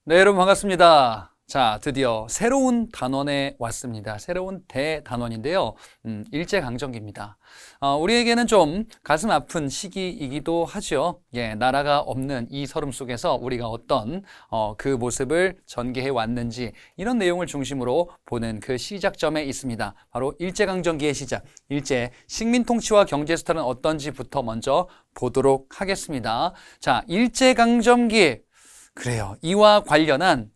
네, 여러분 반갑습니다. 자, 드디어 새로운 단원에 왔습니다. 새로운 대단원인데요. 일제강점기입니다. 우리에게는 좀 가슴 아픈 시기이기도 하죠. 예, 나라가 없는 이 서름 속에서 우리가 어떤 그 모습을 전개해 왔는지 이런 내용을 중심으로 보는 그 시작점에 있습니다. 바로 일제강점기의 시작, 일제 식민통치와 경제스타는 어떤지부터 먼저 보도록 하겠습니다. 자, 일제강점기. 그래요. 이와 관련한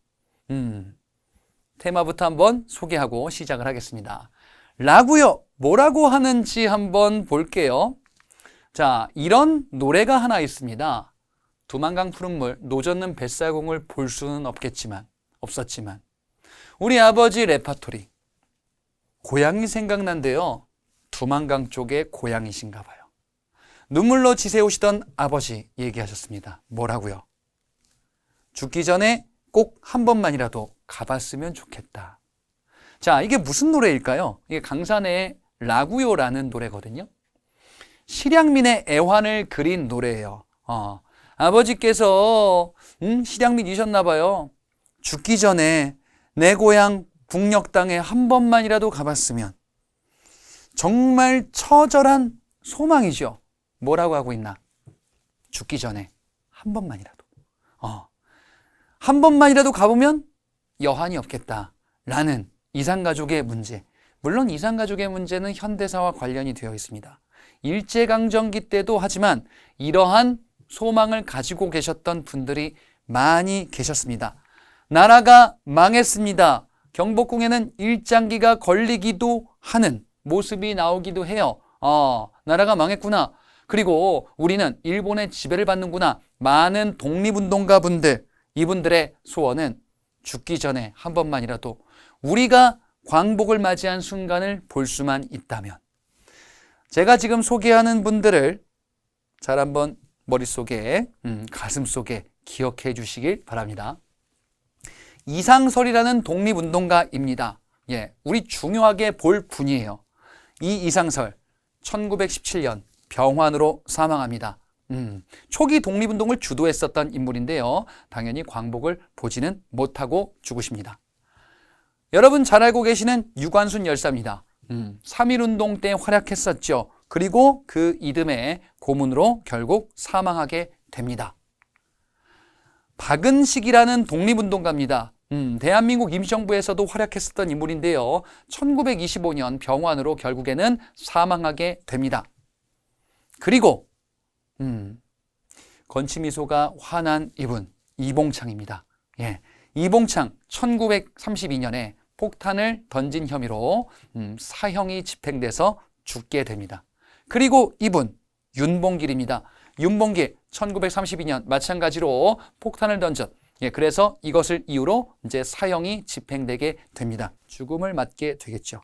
테마부터 한번 소개하고 시작을 하겠습니다. 라고요. 뭐라고 하는지 한번 볼게요. 자, 이런 노래가 하나 있습니다. 두만강 푸른물, 노젓는 뱃사공을 볼 수는 없었지만 우리 아버지 레파토리 고향이 생각난대요. 두만강 쪽에 고향이신가 봐요. 눈물로 지새우시던 아버지 얘기하셨습니다. 뭐라고요? 죽기 전에 꼭 한 번만이라도 가봤으면 좋겠다. 자, 이게 무슨 노래일까요? 이게 강산의 라구요라는 노래거든요. 실향민의 애환을 그린 노래예요. 아버지께서 실향민이셨나 봐요. 죽기 전에 내 고향 북녘 땅에 한 번만이라도 가봤으면. 정말 처절한 소망이죠. 뭐라고 하고 있나? 죽기 전에 한 번만이라도. 한 번만이라도 가보면 여한이 없겠다라는 이산가족의 문제. 물론 이산가족의 문제는 현대사와 관련이 되어 있습니다. 일제강점기 때도 하지만 이러한 소망을 가지고 계셨던 분들이 많이 계셨습니다. 나라가 망했습니다. 경복궁에는 일장기가 걸리기도 하는 모습이 나오기도 해요. 나라가 망했구나. 그리고 우리는 일본의 지배를 받는구나. 많은 독립운동가 분들, 이분들의 소원은 죽기 전에 한 번만이라도 우리가 광복을 맞이한 순간을 볼 수만 있다면. 제가 지금 소개하는 분들을 잘 한번 머릿속에, 가슴속에 기억해 주시길 바랍니다. 이상설이라는 독립운동가입니다. 예, 우리 중요하게 볼 분이에요. 이 이상설, 1917년 병환으로 사망합니다. 초기 독립운동을 주도했었던 인물인데요. 당연히 광복을 보지는 못하고 죽으십니다. 여러분 잘 알고 계시는 유관순 열사입니다. 3.1운동 때 활약했었죠. 그리고 그 이듬해 고문으로 결국 사망하게 됩니다. 박은식이라는 독립운동가입니다. 대한민국 임시정부에서도 활약했었던 인물인데요. 1925년 병환으로 결국에는 사망하게 됩니다. 그리고 건치미소가 환한 이분 이봉창입니다. 예, 이봉창 1932년에 폭탄을 던진 혐의로 사형이 집행돼서 죽게 됩니다. 그리고 이분 윤봉길입니다. 윤봉길 1932년 마찬가지로 폭탄을 던졌. 예, 그래서 이것을 이유로 이제 사형이 집행되게 됩니다. 죽음을 맞게 되겠죠.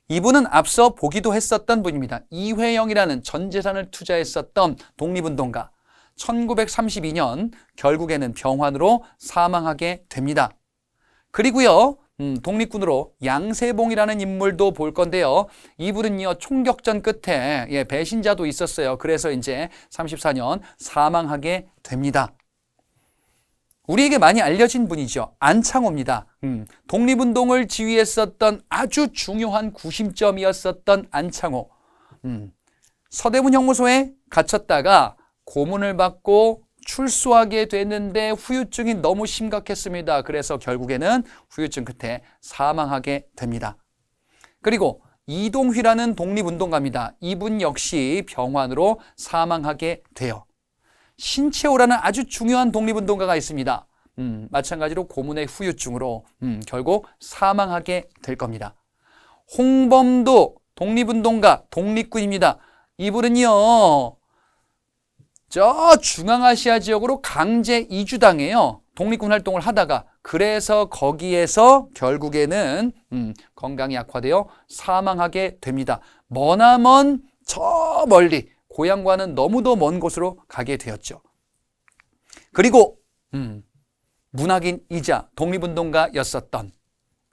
이분은 앞서 보기도 했었던 분입니다. 이회영이라는 전 재산을 투자했었던 독립운동가. 1932년 결국에는 병환으로 사망하게 됩니다. 그리고요, 독립군으로 양세봉이라는 인물도 볼 건데요. 이분은요, 총격전 끝에 배신자도 있었어요. 그래서 이제 34년 사망하게 됩니다. 우리에게 많이 알려진 분이죠. 안창호입니다. 독립운동을 지휘했었던 아주 중요한 구심점이었었던 안창호. 서대문 형무소에 갇혔다가 고문을 받고 출소하게 됐는데 후유증이 너무 심각했습니다. 그래서 결국에는 후유증 끝에 사망하게 됩니다. 그리고 이동휘라는 독립운동가입니다. 이분 역시 병환으로 사망하게 돼요. 신채호라는 아주 중요한 독립운동가가 있습니다. 마찬가지로 고문의 후유증으로 결국 사망하게 될 겁니다. 홍범도 독립운동가, 독립군입니다. 이분은요, 저 중앙아시아 지역으로 강제 이주당해요. 독립군 활동을 하다가. 그래서 거기에서 결국에는 건강이 악화되어 사망하게 됩니다. 머나먼 저 멀리 고향과는 너무도 먼 곳으로 가게 되었죠. 그리고 문학인이자 독립운동가였었던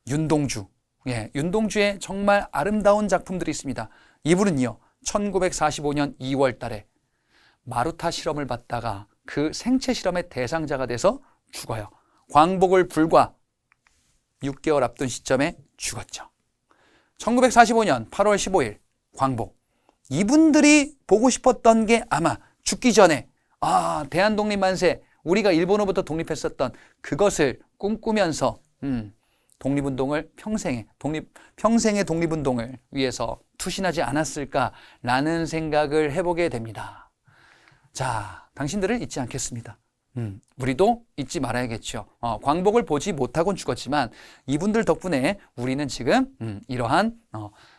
윤동주. 예, 윤동주의 정말 아름다운 작품들이 있습니다. 이분은요, 1945년 2월 달에 마루타 실험을 받다가 그 생체 실험의 대상자가 돼서 죽어요. 광복을 불과 6개월 앞둔 시점에 죽었죠. 1945년 8월 15일 광복. 이분들이 보고 싶었던 게 아마 죽기 전에 대한독립 만세, 우리가 일본으로부터 독립했었던 그것을 꿈꾸면서 독립운동을 평생의 독립운동을 위해서 투신하지 않았을까라는 생각을 해보게 됩니다. 자, 당신들을 잊지 않겠습니다. 우리도 잊지 말아야겠죠. 광복을 보지 못하곤 죽었지만 이분들 덕분에 우리는 지금 이러한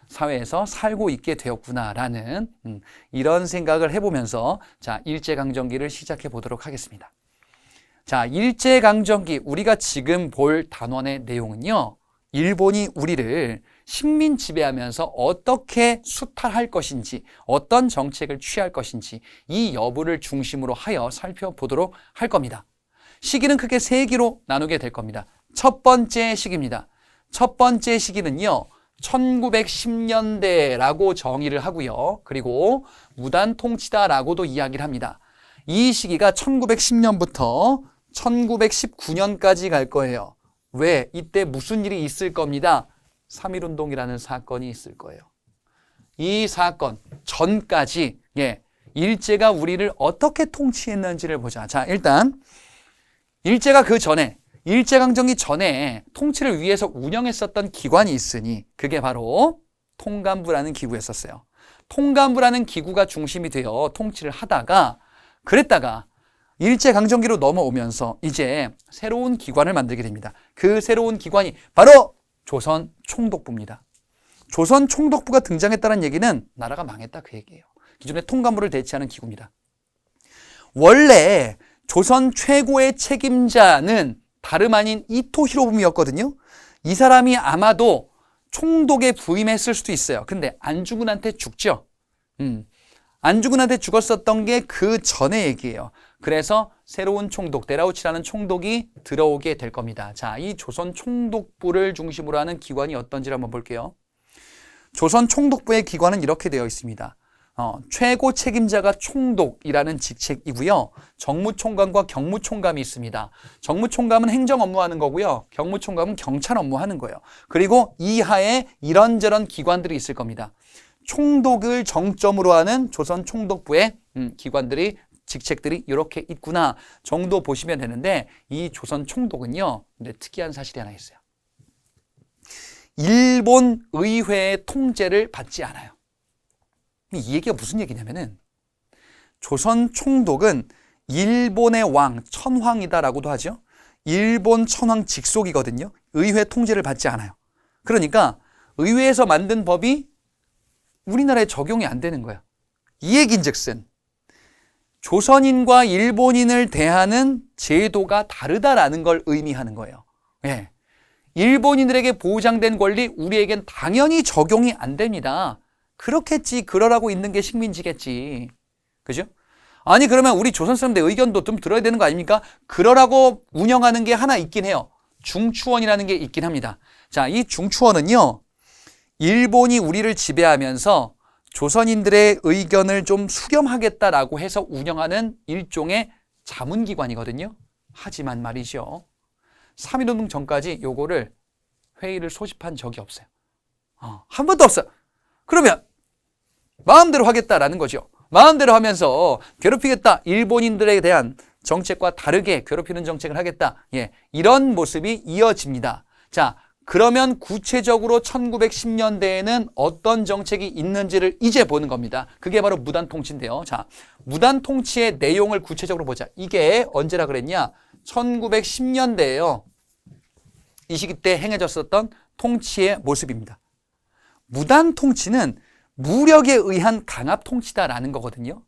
사회에서 살고 있게 되었구나라는 이런 생각을 해보면서 자, 일제강점기를 시작해 보도록 하겠습니다. 자, 일제강점기 우리가 지금 볼 단원의 내용은요. 일본이 우리를 식민 지배하면서 어떻게 수탈할 것인지, 어떤 정책을 취할 것인지 이 여부를 중심으로 하여 살펴보도록 할 겁니다. 시기는 크게 세 기로 나누게 될 겁니다. 첫 번째 시기입니다. 첫 번째 시기는요. 1910년대라고 정의를 하고요. 그리고 무단 통치다라고도 이야기를 합니다. 이 시기가 1910년부터 1919년까지 갈 거예요. 왜? 이때 무슨 일이 있을 겁니다. 3.1운동이라는 사건이 있을 거예요. 이 사건 전까지 일제가 우리를 어떻게 통치했는지를 보자. 자, 일단 일제가 그 전에 일제강점기 전에 통치를 위해서 운영했었던 기관이 있으니 그게 바로 통감부라는 기구였었어요. 통감부라는 기구가 중심이 되어 통치를 하다가 그랬다가 일제강점기로 넘어오면서 이제 새로운 기관을 만들게 됩니다. 그 새로운 기관이 바로 조선총독부입니다. 조선총독부가 등장했다는 얘기는 나라가 망했다 그 얘기예요. 기존의 통감부를 대체하는 기구입니다. 원래 조선 최고의 책임자는 다름 아닌 이토 히로부미였거든요. 이 사람이 아마도 총독에 부임했을 수도 있어요. 근데 안중근한테 죽죠. 안중근한테 죽었었던 게 그 전의 얘기예요. 그래서 새로운 총독, 데라우치라는 총독이 들어오게 될 겁니다. 자, 이 조선 총독부를 중심으로 하는 기관이 어떤지를 한번 볼게요. 조선 총독부의 기관은 이렇게 되어 있습니다. 최고 책임자가 총독이라는 직책이고요. 정무총감과 경무총감이 있습니다. 정무총감은 행정 업무하는 거고요. 경무총감은 경찰 업무하는 거예요. 그리고 이하에 이런저런 기관들이 있을 겁니다. 총독을 정점으로 하는 조선 총독부의 기관들이 직책들이 이렇게 있구나 정도 보시면 되는데 이 조선 총독은요. 근데 특이한 사실이 하나 있어요. 일본 의회의 통제를 받지 않아요. 이 얘기가 무슨 얘기냐면은 조선 총독은 일본의 왕, 천황이다라고도 하죠. 일본 천황 직속이거든요. 의회 통제를 받지 않아요. 그러니까 의회에서 만든 법이 우리나라에 적용이 안 되는 거예요. 이 얘긴즉슨 조선인과 일본인을 대하는 제도가 다르다라는 걸 의미하는 거예요. 예. 일본인들에게 보장된 권리 우리에겐 당연히 적용이 안 됩니다. 그렇겠지. 그러라고 있는 게 식민지겠지. 그죠? 아니 그러면 우리 조선 사람들 의견도 좀 들어야 되는 거 아닙니까? 그러라고 운영하는 게 하나 있긴 해요. 중추원이라는 게 있긴 합니다. 자, 이 중추원은요. 일본이 우리를 지배하면서 조선인들의 의견을 좀 수렴하겠다라고 해서 운영하는 일종의 자문기관이거든요. 하지만 말이죠. 3.1운동 전까지 요거를 회의를 소집한 적이 없어요. 한 번도 없어요. 그러면 마음대로 하겠다라는 거죠. 마음대로 하면서 괴롭히겠다. 일본인들에 대한 정책과 다르게 괴롭히는 정책을 하겠다. 예, 이런 모습이 이어집니다. 자, 그러면 구체적으로 1910년대에는 어떤 정책이 있는지를 이제 보는 겁니다. 그게 바로 무단통치인데요. 자, 무단통치의 내용을 구체적으로 보자. 이게 언제라 그랬냐? 1910년대에요. 이 시기 때 행해졌었던 통치의 모습입니다. 무단통치는 무력에 의한 강압통치다라는 거거든요.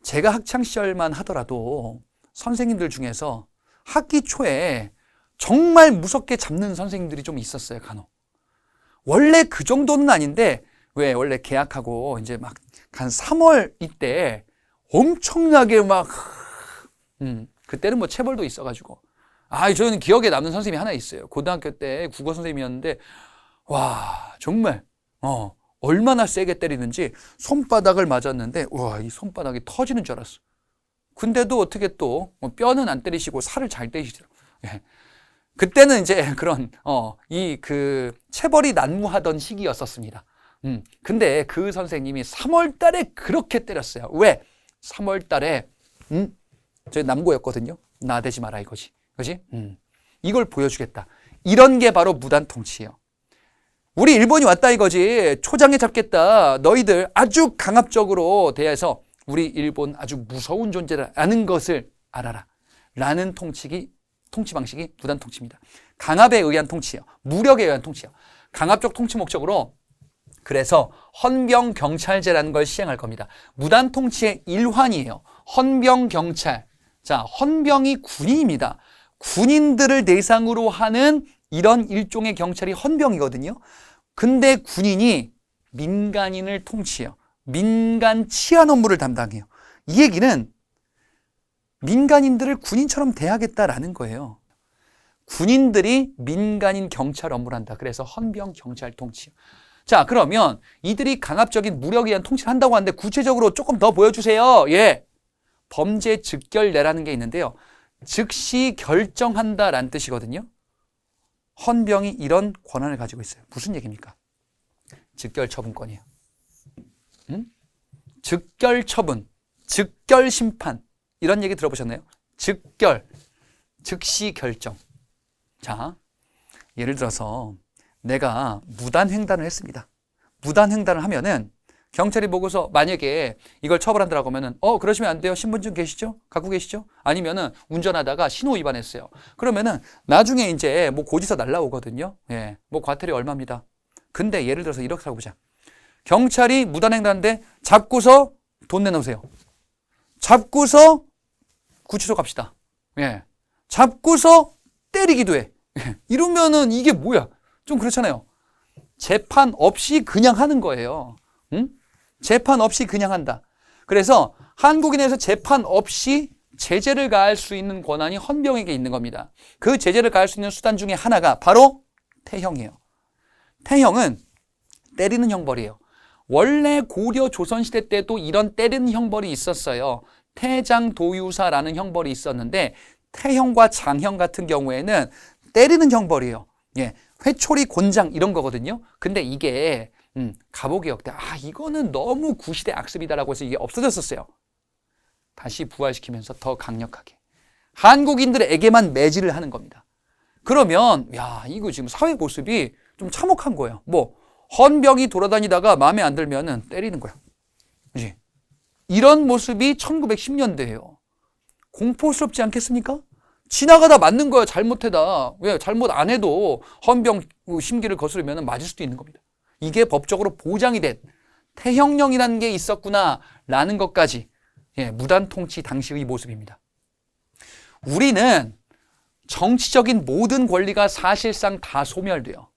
제가 학창시절만 하더라도 선생님들 중에서 학기 초에 정말 무섭게 잡는 선생님들이 좀 있었어요, 간혹. 원래 그 정도는 아닌데, 왜, 원래 개학하고 이제 막 한 3월 이때 엄청나게 막, 그때는 뭐 체벌도 있어가지고. 저는 기억에 남는 선생님이 하나 있어요. 고등학교 때 국어 선생님이었는데, 와, 정말, 얼마나 세게 때리는지 손바닥을 맞았는데, 와, 이 손바닥이 터지는 줄 알았어. 근데도 어떻게 또 뼈는 안 때리시고 살을 잘 때리시더라고요. 예. 그때는 이제 그런 이 그 체벌이 난무하던 시기였었습니다. 근데 그 선생님이 3월 달에 그렇게 때렸어요. 왜? 3월 달에 저희 남고였거든요. 나대지 마라 이거지. 그지? 이걸 보여주겠다. 이런 게 바로 무단 통치예요. 우리 일본이 왔다 이거지. 초장에 잡겠다. 너희들 아주 강압적으로 대해서 우리 일본 아주 무서운 존재라는 것을 알아라. 라는 통치 방식이 무단 통치입니다. 강압에 의한 통치예요. 무력에 의한 통치예요. 강압적 통치 목적으로 그래서 헌병경찰제라는 걸 시행할 겁니다. 무단 통치의 일환이에요. 헌병경찰. 자, 헌병이 군인입니다. 군인들을 대상으로 하는 이런 일종의 경찰이 헌병이거든요. 근데 군인이 민간인을 통치해요. 민간 치안 업무를 담당해요. 이 얘기는 민간인들을 군인처럼 대하겠다라는 거예요. 군인들이 민간인 경찰 업무를 한다. 그래서 헌병 경찰 통치요. 자, 그러면 이들이 강압적인 무력에 의한 통치를 한다고 하는데 구체적으로 조금 더 보여주세요. 예, 범죄 즉결내라는 게 있는데요. 즉시 결정한다라는 뜻이거든요. 헌병이 이런 권한을 가지고 있어요. 무슨 얘기입니까? 즉결 처분권이에요. 즉결 처분, 즉결 심판 이런 얘기 들어보셨나요? 즉결, 즉시 결정. 자, 예를 들어서 내가 무단횡단을 했습니다. 무단횡단을 하면은 경찰이 보고서 만약에 이걸 처벌한다라고 하면은 그러시면 안 돼요. 신분증 계시죠? 갖고 계시죠? 아니면은 운전하다가 신호 위반했어요. 그러면은 나중에 이제 뭐 고지서 날라오거든요. 예, 뭐 과태료 얼마입니다. 근데 예를 들어서 이렇게 하고 보자. 경찰이 무단횡단인데 잡고서 돈 내놓으세요. 잡고서 구치소 갑시다. 예, 잡고서 때리기도 해. 이러면은 이게 뭐야? 좀 그렇잖아요. 재판 없이 그냥 하는 거예요. 응? 재판 없이 그냥 한다. 그래서 한국인에서 재판 없이 제재를 가할 수 있는 권한이 헌병에게 있는 겁니다. 그 제재를 가할 수 있는 수단 중에 하나가 바로 태형이에요. 태형은 때리는 형벌이에요. 원래 고려 조선시대 때도 이런 때리는 형벌이 있었어요. 태장도유사라는 형벌이 있었는데 태형과 장형 같은 경우에는 때리는 형벌이에요. 예, 회초리, 곤장 이런 거거든요. 근데 이게 갑오개혁 때 이거는 너무 구시대 악습이다라고 해서 이게 없어졌었어요. 다시 부활시키면서 더 강력하게 한국인들에게만 매질을 하는 겁니다. 그러면 이거 지금 사회 모습이 좀 참혹한 거예요. 뭐 헌병이 돌아다니다가 마음에 안 들면은 때리는 거야. 그지? 이런 모습이 1910년대예요. 공포스럽지 않겠습니까? 지나가다 맞는 거야. 잘못해다. 왜? 잘못 안 해도 헌병 심기를 거스르면 맞을 수도 있는 겁니다. 이게 법적으로 보장이 된 태형령이라는 게 있었구나라는 것까지 무단 통치 당시의 모습입니다. 우리는 정치적인 모든 권리가 사실상 다 소멸돼요.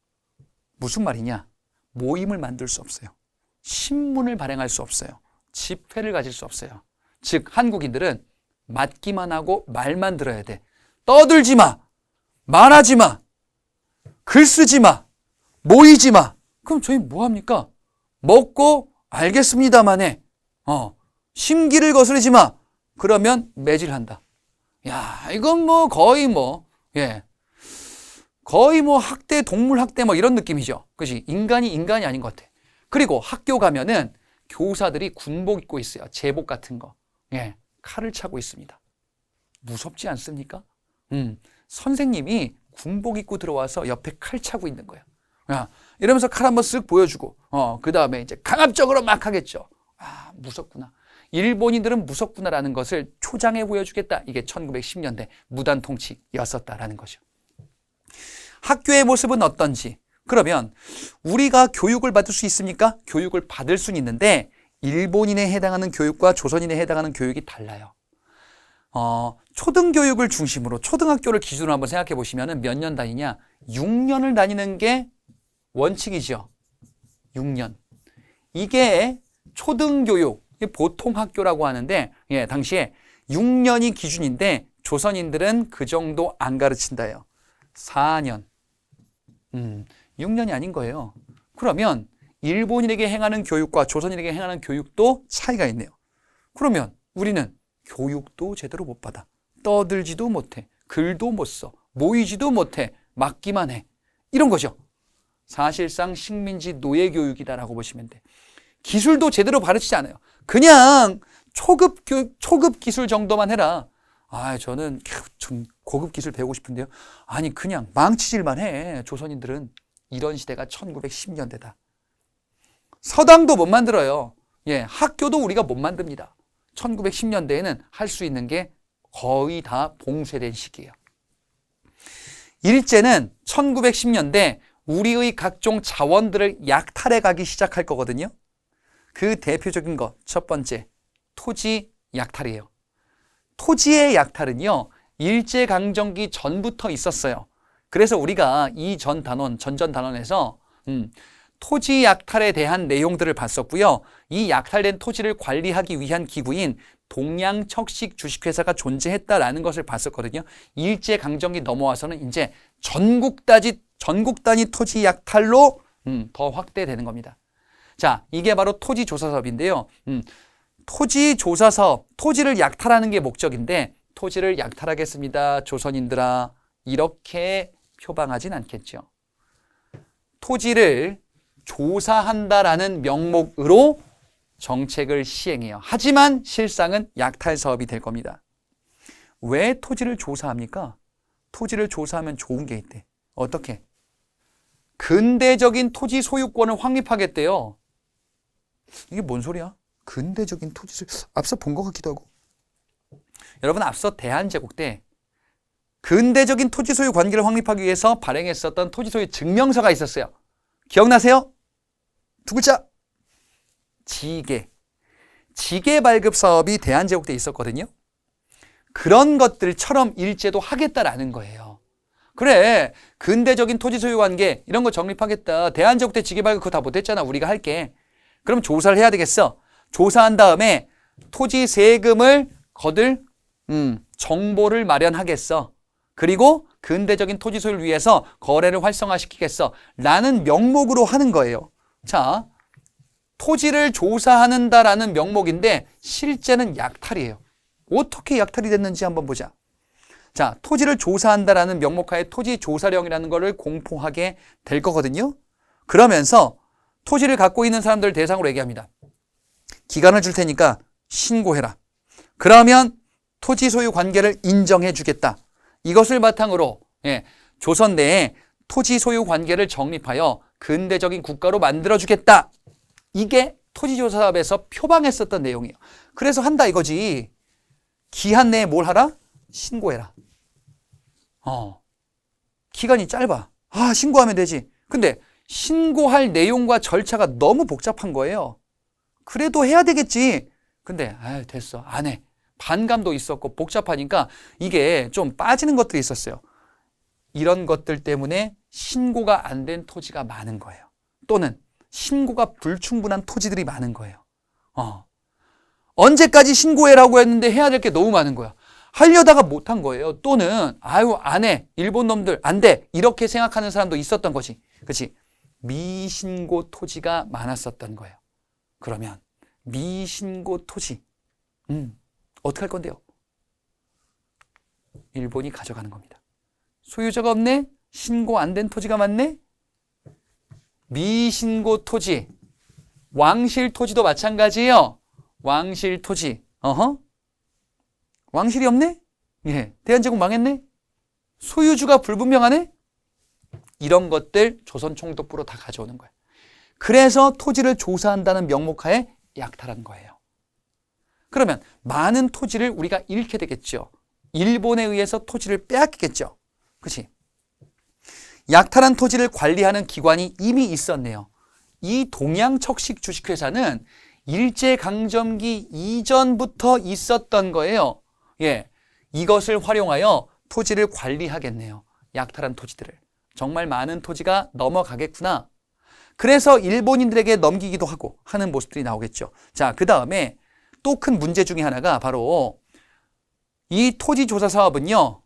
무슨 말이냐? 모임을 만들 수 없어요. 신문을 발행할 수 없어요. 집회를 가질 수 없어요. 즉 한국인들은 맞기만 하고 말만 들어야 돼. 떠들지 마. 말하지 마. 글 쓰지 마. 모이지 마. 그럼 저희 뭐 합니까? 먹고 알겠습니다만 해. 심기를 거스르지 마. 그러면 매질한다. 이건 뭐 거의 거의 학대, 동물 학대 이런 느낌이죠. 그렇지? 인간이 아닌 것 같아. 그리고 학교 가면은 교사들이 군복 입고 있어요. 제복 같은 거. 칼을 차고 있습니다. 무섭지 않습니까? 선생님이 군복 입고 들어와서 옆에 칼 차고 있는 거예요. 이러면서 칼 한번 쓱 보여주고, 그 다음에 이제 강압적으로 막 하겠죠. 무섭구나. 일본인들은 무섭구나라는 것을 초장해 보여주겠다. 이게 1910년대 무단 통치였었다라는 거죠. 학교의 모습은 어떤지. 그러면 우리가 교육을 받을 수 있습니까? 교육을 받을 수는 있는데 일본인에 해당하는 교육과 조선인에 해당하는 교육이 달라요. 초등교육을 중심으로 초등학교를 기준으로 한번 생각해 보시면 몇 년 다니냐? 6년을 다니는 게 원칙이죠. 6년. 이게 초등교육, 보통 학교라고 하는데 당시에 6년이 기준인데 조선인들은 그 정도 안 가르친다요. 4년. 6년이 아닌 거예요. 그러면 일본인에게 행하는 교육과 조선인에게 행하는 교육도 차이가 있네요. 그러면 우리는 교육도 제대로 못 받아. 떠들지도 못해. 글도 못 써. 모이지도 못해. 맞기만 해. 이런 거죠. 사실상 식민지 노예 교육이다라고 보시면 돼. 기술도 제대로 가르치지 않아요. 그냥 초급 기술 정도만 해라. 저는 좀 고급 기술 배우고 싶은데요. 아니, 그냥 망치질만 해. 조선인들은. 이런 시대가 1910년대다. 서당도 못 만들어요. 학교도 우리가 못 만듭니다. 1910년대에는 할 수 있는 게 거의 다 봉쇄된 시기예요. 일제는 1910년대 우리의 각종 자원들을 약탈해 가기 시작할 거거든요. 그 대표적인 것, 첫 번째, 토지 약탈이에요. 토지의 약탈은요, 일제강점기 전부터 있었어요. 그래서 우리가 전 전 단원에서 토지 약탈에 대한 내용들을 봤었고요. 이 약탈된 토지를 관리하기 위한 기구인 동양척식 주식회사가 존재했다라는 것을 봤었거든요. 일제강점기 넘어와서는 이제 전국 단위 토지 약탈로 더 확대되는 겁니다. 자, 이게 바로 토지조사 사업인데요. 토지조사 사업, 토지를 약탈하는 게 목적인데 토지를 약탈하겠습니다, 조선인들아, 이렇게 표방하진 않겠죠. 토지를 조사한다라는 명목으로 정책을 시행해요. 하지만 실상은 약탈 사업이 될 겁니다. 왜 토지를 조사합니까? 토지를 조사하면 좋은 게 있대. 어떻게? 근대적인 토지 소유권을 확립하겠대요. 이게 뭔 소리야? 근대적인 토지 소유, 앞서 본 것 같기도 하고. 여러분, 앞서 대한제국 때 근대적인 토지 소유 관계를 확립하기 위해서 발행했었던 토지 소유 증명서가 있었어요. 기억나세요? 두 글자. 지계 발급 사업이 대한제국 때 있었거든요. 그런 것들처럼 일제도 하겠다라는 거예요. 그래, 근대적인 토지 소유 관계 이런 거 정립하겠다. 대한제국 때 지계 발급 그거 다 못했잖아. 우리가 할게. 그럼 조사를 해야 되겠어. 조사한 다음에 토지 세금을 거둘 정보를 마련하겠어. 그리고 근대적인 토지 소유를 위해서 거래를 활성화시키겠어. 라는 명목으로 하는 거예요. 자, 토지를 조사한다라는 명목인데 실제는 약탈이에요. 어떻게 약탈이 됐는지 한번 보자. 자, 토지를 조사한다라는 명목하에 토지조사령이라는 거를 공포하게 될 거거든요. 그러면서 토지를 갖고 있는 사람들을 대상으로 얘기합니다. 기간을 줄 테니까 신고해라. 그러면 토지 소유 관계를 인정해 주겠다. 이것을 바탕으로 조선 내에 토지 소유 관계를 정립하여 근대적인 국가로 만들어 주겠다. 이게 토지조사 사업에서 표방했었던 내용이에요. 그래서 한다 이거지. 기한 내에 뭘 하라? 신고해라. 기간이 짧아. 신고하면 되지. 근데 신고할 내용과 절차가 너무 복잡한 거예요. 그래도 해야 되겠지. 근데 됐어. 안 해. 반감도 있었고 복잡하니까 이게 좀 빠지는 것들이 있었어요. 이런 것들 때문에 신고가 안 된 토지가 많은 거예요. 또는 신고가 불충분한 토지들이 많은 거예요. 언제까지 신고해라고 했는데 해야 될 게 너무 많은 거야. 하려다가 못한 거예요. 또는 안 해. 일본 놈들 안 돼. 이렇게 생각하는 사람도 있었던 거지. 그렇지? 미신고 토지가 많았었던 거예요. 그러면 미신고 토지 어떻게 할 건데요? 일본이 가져가는 겁니다. 소유자가 없네? 신고 안 된 토지가 많네? 미신고 토지, 왕실 토지도 마찬가지예요. 왕실 토지, 왕실이 없네? 대한제국 망했네? 소유주가 불분명하네? 이런 것들 조선총독부로 다 가져오는 거예요. 그래서 토지를 조사한다는 명목하에 약탈한 거예요. 그러면 많은 토지를 우리가 잃게 되겠죠. 일본에 의해서 토지를 빼앗기겠죠. 그렇지? 약탈한 토지를 관리하는 기관이 이미 있었네요. 이 동양척식 주식회사는 일제강점기 이전부터 있었던 거예요. 이것을 활용하여 토지를 관리하겠네요. 약탈한 토지들을. 정말 많은 토지가 넘어가겠구나. 그래서 일본인들에게 넘기기도 하고 하는 모습들이 나오겠죠. 자, 그 다음에 또 큰 문제 중에 하나가 바로 이 토지조사 사업은요,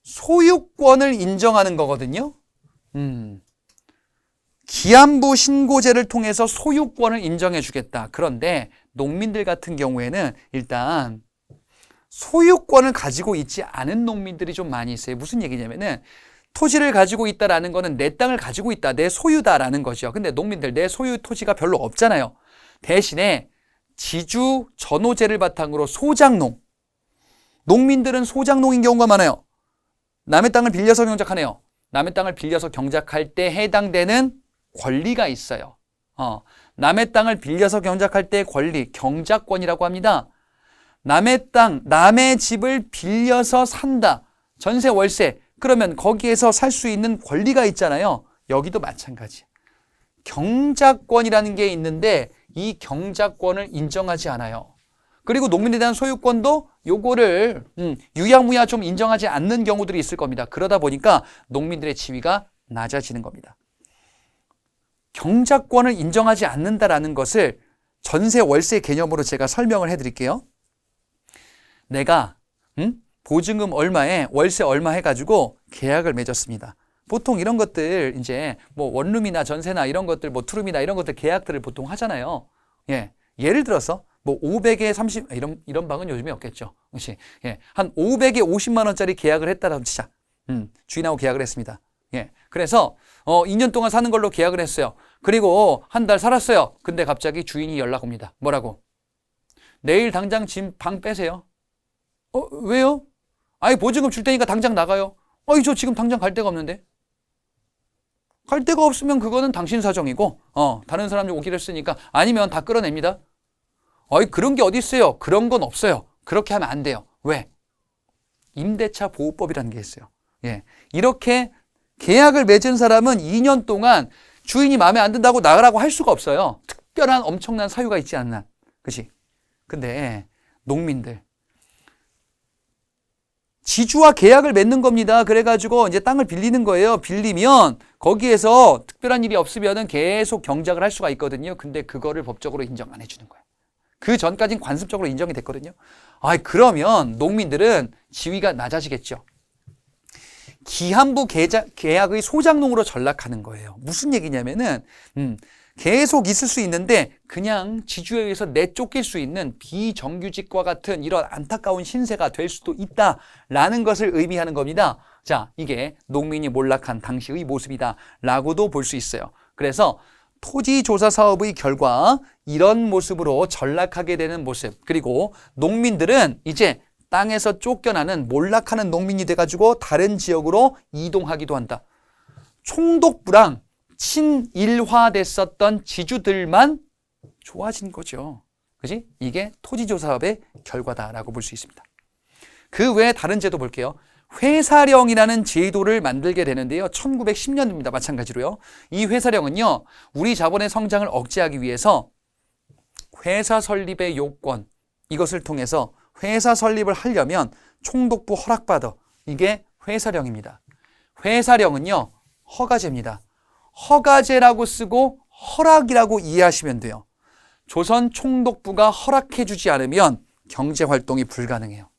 소유권을 인정하는 거거든요. 기한부 신고제를 통해서 소유권을 인정해 주겠다. 그런데 농민들 같은 경우에는 일단 소유권을 가지고 있지 않은 농민들이 좀 많이 있어요. 무슨 얘기냐면은 토지를 가지고 있다라는 거는 내 땅을 가지고 있다, 내 소유다라는 거죠. 근데 농민들 내 소유 토지가 별로 없잖아요. 대신에 지주 전호제를 바탕으로 소장농, 농민들은 소장농인 경우가 많아요. 남의 땅을 빌려서 경작하네요. 남의 땅을 빌려서 경작할 때 해당되는 권리가 있어요. 남의 땅을 빌려서 경작할 때 권리, 경작권이라고 합니다. 남의 땅, 남의 집을 빌려서 산다. 전세, 월세. 그러면 거기에서 살 수 있는 권리가 있잖아요. 여기도 마찬가지. 경작권이라는 게 있는데 이 경작권을 인정하지 않아요. 그리고 농민에 대한 소유권도 요거를 유야무야 좀 인정하지 않는 경우들이 있을 겁니다. 그러다 보니까 농민들의 지위가 낮아지는 겁니다. 경작권을 인정하지 않는다라는 것을 전세, 월세 개념으로 제가 설명을 해드릴게요. 내가 보증금 얼마에 월세 얼마 해가지고 계약을 맺었습니다. 보통 이런 것들 이제 뭐 원룸이나 전세나 이런 것들, 뭐 투룸이나 이런 것들 계약들을 보통 하잖아요. 예를 들어서 뭐 500에 30 이런 방은 요즘에 없겠죠. 그렇지? 한 500에 50만 원짜리 계약을 했다라고 치자. 주인하고 계약을 했습니다. 그래서 2년 동안 사는 걸로 계약을 했어요. 그리고 한 달 살았어요. 근데 갑자기 주인이 연락 옵니다. 뭐라고? 내일 당장 집 방 빼세요. 왜요? 아니 보증금 줄 테니까 당장 나가요. 저 지금 당장 갈 데가 없는데. 갈 데가 없으면 그거는 당신 사정이고 다른 사람이 오기로 했으니까 아니면 다 끌어냅니다. 그런 게 어디 있어요? 그런 건 없어요. 그렇게 하면 안 돼요. 왜? 임대차 보호법이라는 게 있어요. 이렇게 계약을 맺은 사람은 2년 동안 주인이 마음에 안 든다고 나가라고 할 수가 없어요. 특별한 엄청난 사유가 있지 않는 한. 그치? 근데 농민들 지주와 계약을 맺는 겁니다. 그래가지고 이제 땅을 빌리는 거예요. 빌리면 거기에서 특별한 일이 없으면은 계속 경작을 할 수가 있거든요. 근데 그거를 법적으로 인정 안 해주는 거예요. 그 전까지는 관습적으로 인정이 됐거든요. 그러면 농민들은 지위가 낮아지겠죠. 기한부 계약의 소장농으로 전락하는 거예요. 무슨 얘기냐면은 계속 있을 수 있는데 그냥 지주에 의해서 내쫓길 수 있는 비정규직과 같은 이런 안타까운 신세가 될 수도 있다라는 것을 의미하는 겁니다. 자, 이게 농민이 몰락한 당시의 모습이다 라고도 볼 수 있어요. 그래서 토지조사 사업의 결과 이런 모습으로 전락하게 되는 모습, 그리고 농민들은 이제 땅에서 쫓겨나는 몰락하는 농민이 돼가지고 다른 지역으로 이동하기도 한다. 총독부랑 친일화됐었던 지주들만 좋아진 거죠. 그지? 이게 토지조사업의 결과다라고 볼 수 있습니다. 그 외에 다른 제도 볼게요. 회사령이라는 제도를 만들게 되는데요. 1910년입니다. 마찬가지로요. 이 회사령은요, 우리 자본의 성장을 억제하기 위해서 회사 설립의 요건, 이것을 통해서 회사 설립을 하려면 총독부 허락받아. 이게 회사령입니다. 회사령은요, 허가제입니다. 허가제라고 쓰고 허락이라고 이해하시면 돼요. 조선 총독부가 허락해주지 않으면 경제활동이 불가능해요.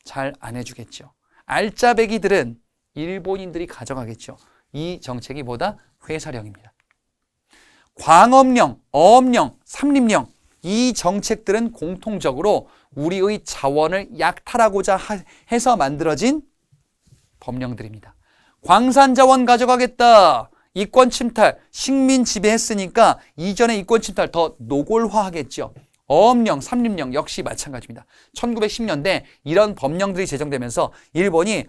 잘 안 해주겠죠. 알짜배기들은 일본인들이 가져가겠죠. 이 정책이 뭐다? 회사령입니다. 광업령, 어업령, 삼림령, 이 정책들은 공통적으로 우리의 자원을 약탈하고자 해서 만들어진 법령들입니다. 광산자원 가져가겠다. 이권 침탈, 식민 지배했으니까 이전의 이권 침탈 더 노골화하겠죠. 어업령, 삼림령 역시 마찬가지입니다. 1910년대 이런 법령들이 제정되면서 일본이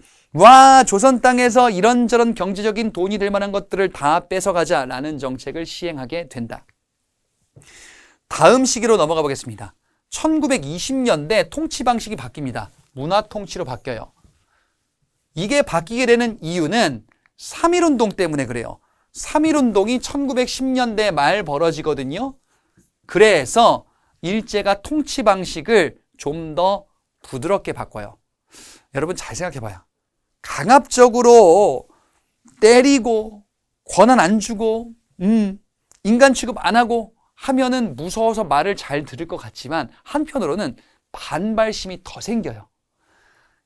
조선 땅에서 이런저런 경제적인 돈이 될 만한 것들을 다 뺏어가자라는 정책을 시행하게 된다. 다음 시기로 넘어가 보겠습니다. 1920년대 통치 방식이 바뀝니다. 문화통치로 바뀌어요. 이게 바뀌게 되는 이유는 3.1운동 때문에 그래요. 3.1운동이 1910년대 말 벌어지거든요. 그래서 일제가 통치 방식을 좀 더 부드럽게 바꿔요. 여러분 잘 생각해봐요. 강압적으로 때리고 권한 안 주고 인간 취급 안 하고 하면은 무서워서 말을 잘 들을 것 같지만 한편으로는 반발심이 더 생겨요.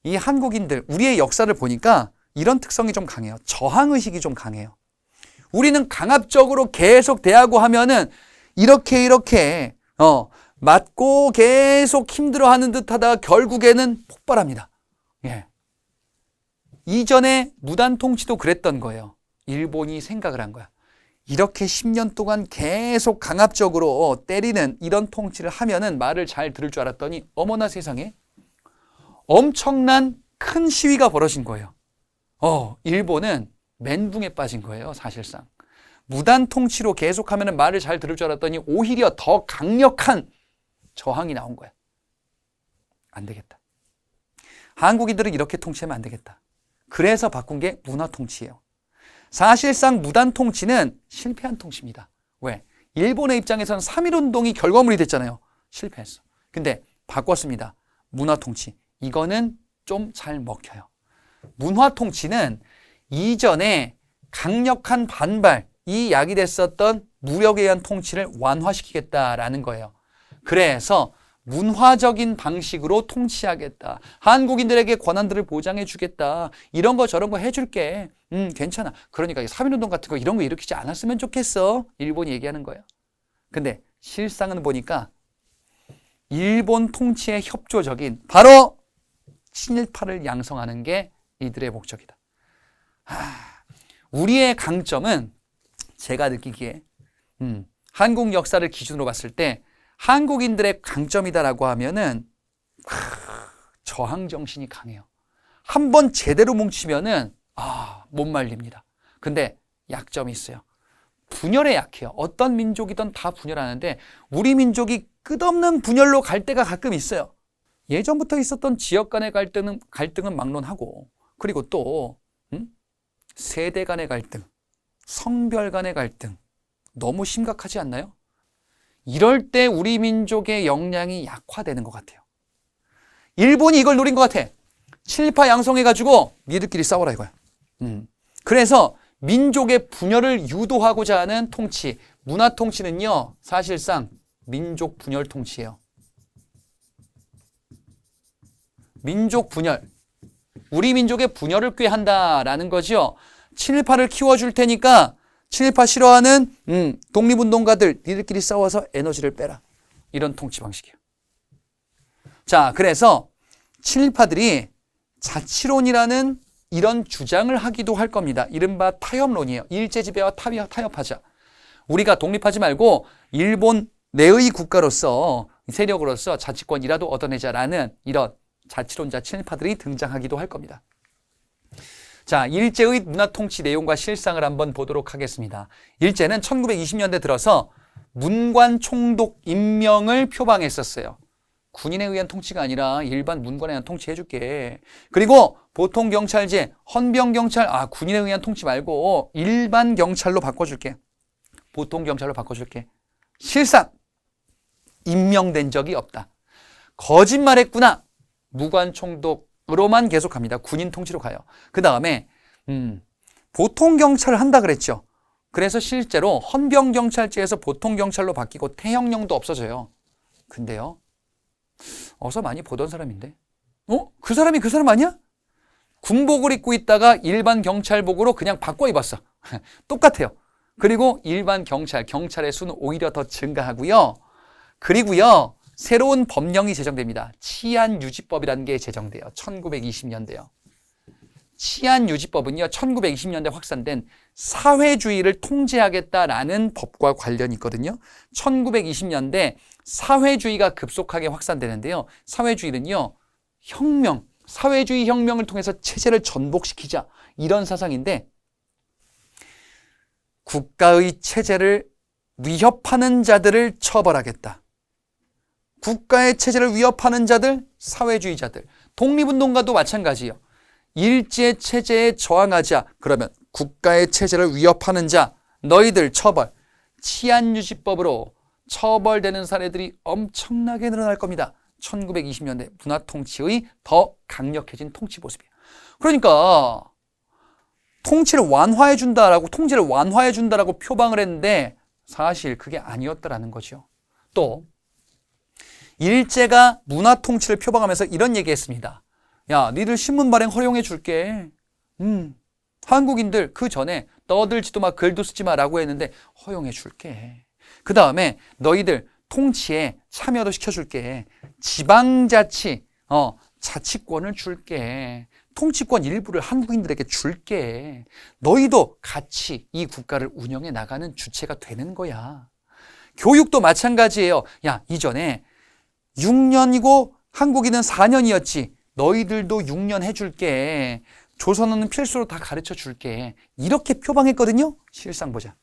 이 한국인들, 우리의 역사를 보니까 이런 특성이 좀 강해요. 저항의식이 좀 강해요. 우리는 강압적으로 계속 대하고 하면은 이렇게 맞고 계속 힘들어하는 듯 하다가 결국에는 폭발합니다. 예. 이전에 무단 통치도 그랬던 거예요. 일본이 생각을 한 거야. 이렇게 10년 동안 계속 강압적으로 때리는 이런 통치를 하면은 말을 잘 들을 줄 알았더니 어머나 세상에 엄청난 큰 시위가 벌어진 거예요. 일본은 멘붕에 빠진 거예요, 사실상. 무단 통치로 계속하면 말을 잘 들을 줄 알았더니 오히려 더 강력한 저항이 나온 거야. 안 되겠다. 한국인들은 이렇게 통치하면 안 되겠다. 그래서 바꾼 게 문화 통치예요. 사실상 무단 통치는 실패한 통치입니다. 왜? 일본의 입장에서는 3.1운동이 결과물이 됐잖아요. 실패했어. 근데 바꿨습니다. 문화 통치. 이거는 좀 잘 먹혀요. 문화 통치는 이전에 강력한 반발, 이 야기됐었던 무력에 의한 통치를 완화시키겠다라는 거예요. 그래서 문화적인 방식으로 통치하겠다. 한국인들에게 권한들을 보장해 주겠다. 이런 거 저런 거 해줄게. 괜찮아. 그러니까 3.1운동 같은 거 이런 거 일으키지 않았으면 좋겠어. 일본이 얘기하는 거예요. 근데 실상은 보니까 일본 통치에 협조적인 바로 친일파를 양성하는 게 이들의 목적이다. 우리의 강점은 제가 느끼기에 한국 역사를 기준으로 봤을 때 한국인들의 강점이다라고 하면은 저항 정신이 강해요. 한번 제대로 뭉치면은 못 말립니다. 근데 약점이 있어요. 분열에 약해요. 어떤 민족이든 다 분열하는데 우리 민족이 끝없는 분열로 갈 때가 가끔 있어요. 예전부터 있었던 지역 간의 갈등은 막론하고, 그리고 또 세대 간의 갈등, 성별 간의 갈등 너무 심각하지 않나요? 이럴 때 우리 민족의 역량이 약화되는 것 같아요. 일본이 이걸 노린 것 같아. 친일파 양성해가지고 니들끼리 싸워라 이거야. 그래서 민족의 분열을 유도하고자 하는 통치, 문화 통치는요, 사실상 민족 분열 통치예요. 민족 분열. 우리 민족의 분열을 꾀한다라는 거죠. 친일파를 키워줄 테니까 친일파 싫어하는 독립운동가들 니들끼리 싸워서 에너지를 빼라. 이런 통치 방식이에요. 자, 그래서 친일파들이 자치론이라는 이런 주장을 하기도 할 겁니다. 이른바 타협론이에요. 일제지배와 타협하자. 우리가 독립하지 말고 일본 내의 국가로서 세력으로서 자치권이라도 얻어내자라는 이런 자치론자 친일파들이 등장하기도 할 겁니다. 자, 일제의 문화통치 내용과 실상을 한번 보도록 하겠습니다. 일제는 1920년대 들어서 문관 총독 임명을 표방했었어요. 군인에 의한 통치가 아니라 일반 문관에 의한 통치 해줄게. 그리고 보통 경찰제, 헌병 경찰, 군인에 의한 통치 말고 일반 경찰로 바꿔줄게. 보통 경찰로 바꿔줄게. 실상 임명된 적이 없다. 거짓말했구나. 무관 총독으로만 계속합니다. 군인 통치로 가요. 그 다음에 보통 경찰을 한다 그랬죠. 그래서 실제로 헌병 경찰제에서 보통 경찰로 바뀌고 태형령도 없어져요. 근데요, 어서 많이 보던 사람인데, 그 사람이 그 사람 아니야? 군복을 입고 있다가 일반 경찰복으로 그냥 바꿔 입었어. 똑같아요. 그리고 일반 경찰의 수는 오히려 더 증가하고요. 그리고요, 새로운 법령이 제정됩니다. 치안유지법이라는 게 제정돼요. 1920년대요. 치안유지법은요, 1920년대 확산된 사회주의를 통제하겠다라는 법과 관련이 있거든요. 1920년대 사회주의가 급속하게 확산되는데요. 사회주의는요, 사회주의 혁명을 통해서 체제를 전복시키자, 이런 사상인데, 국가의 체제를 위협하는 자들을 처벌하겠다. 국가의 체제를 위협하는 자들, 사회주의자들, 독립운동가도 마찬가지예요. 일제 체제에 저항하자. 그러면 국가의 체제를 위협하는 자, 너희들 처벌. 치안유지법으로 처벌되는 사례들이 엄청나게 늘어날 겁니다. 1920년대 문화통치의 더 강력해진 통치 모습이에요. 그러니까 통치를 완화해준다라고 표방을 했는데 사실 그게 아니었다라는 거죠. 또 일제가 문화 통치를 표방하면서 이런 얘기했습니다. 야, 니들 신문 발행 허용해 줄게. 한국인들 그 전에 떠들지도 마, 글도 쓰지 마라고 했는데 허용해 줄게. 그 다음에 너희들 통치에 참여도 시켜줄게. 지방자치, 자치권을 줄게. 통치권 일부를 한국인들에게 줄게. 너희도 같이 이 국가를 운영해 나가는 주체가 되는 거야. 교육도 마찬가지예요. 야, 이전에 6년이고 한국인은 4년이었지. 너희들도 6년 해줄게. 조선어는 필수로 다 가르쳐 줄게. 이렇게 표방했거든요. 실상 보자.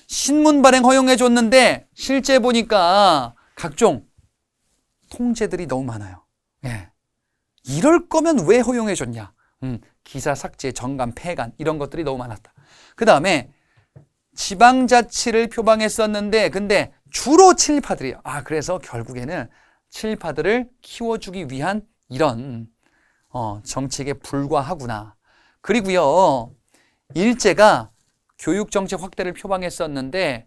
신문 발행 허용해 줬는데 실제 보니까 각종 통제들이 너무 많아요. 예. 이럴 거면 왜 허용해 줬냐? 기사 삭제, 정간, 폐간 이런 것들이 너무 많았다. 그 다음에 지방자치를 표방했었는데 근데 주로 친일파들이에요. 그래서 결국에는 친일파들을 키워주기 위한 이런 정책에 불과하구나. 그리고요, 일제가 교육정책 확대를 표방했었는데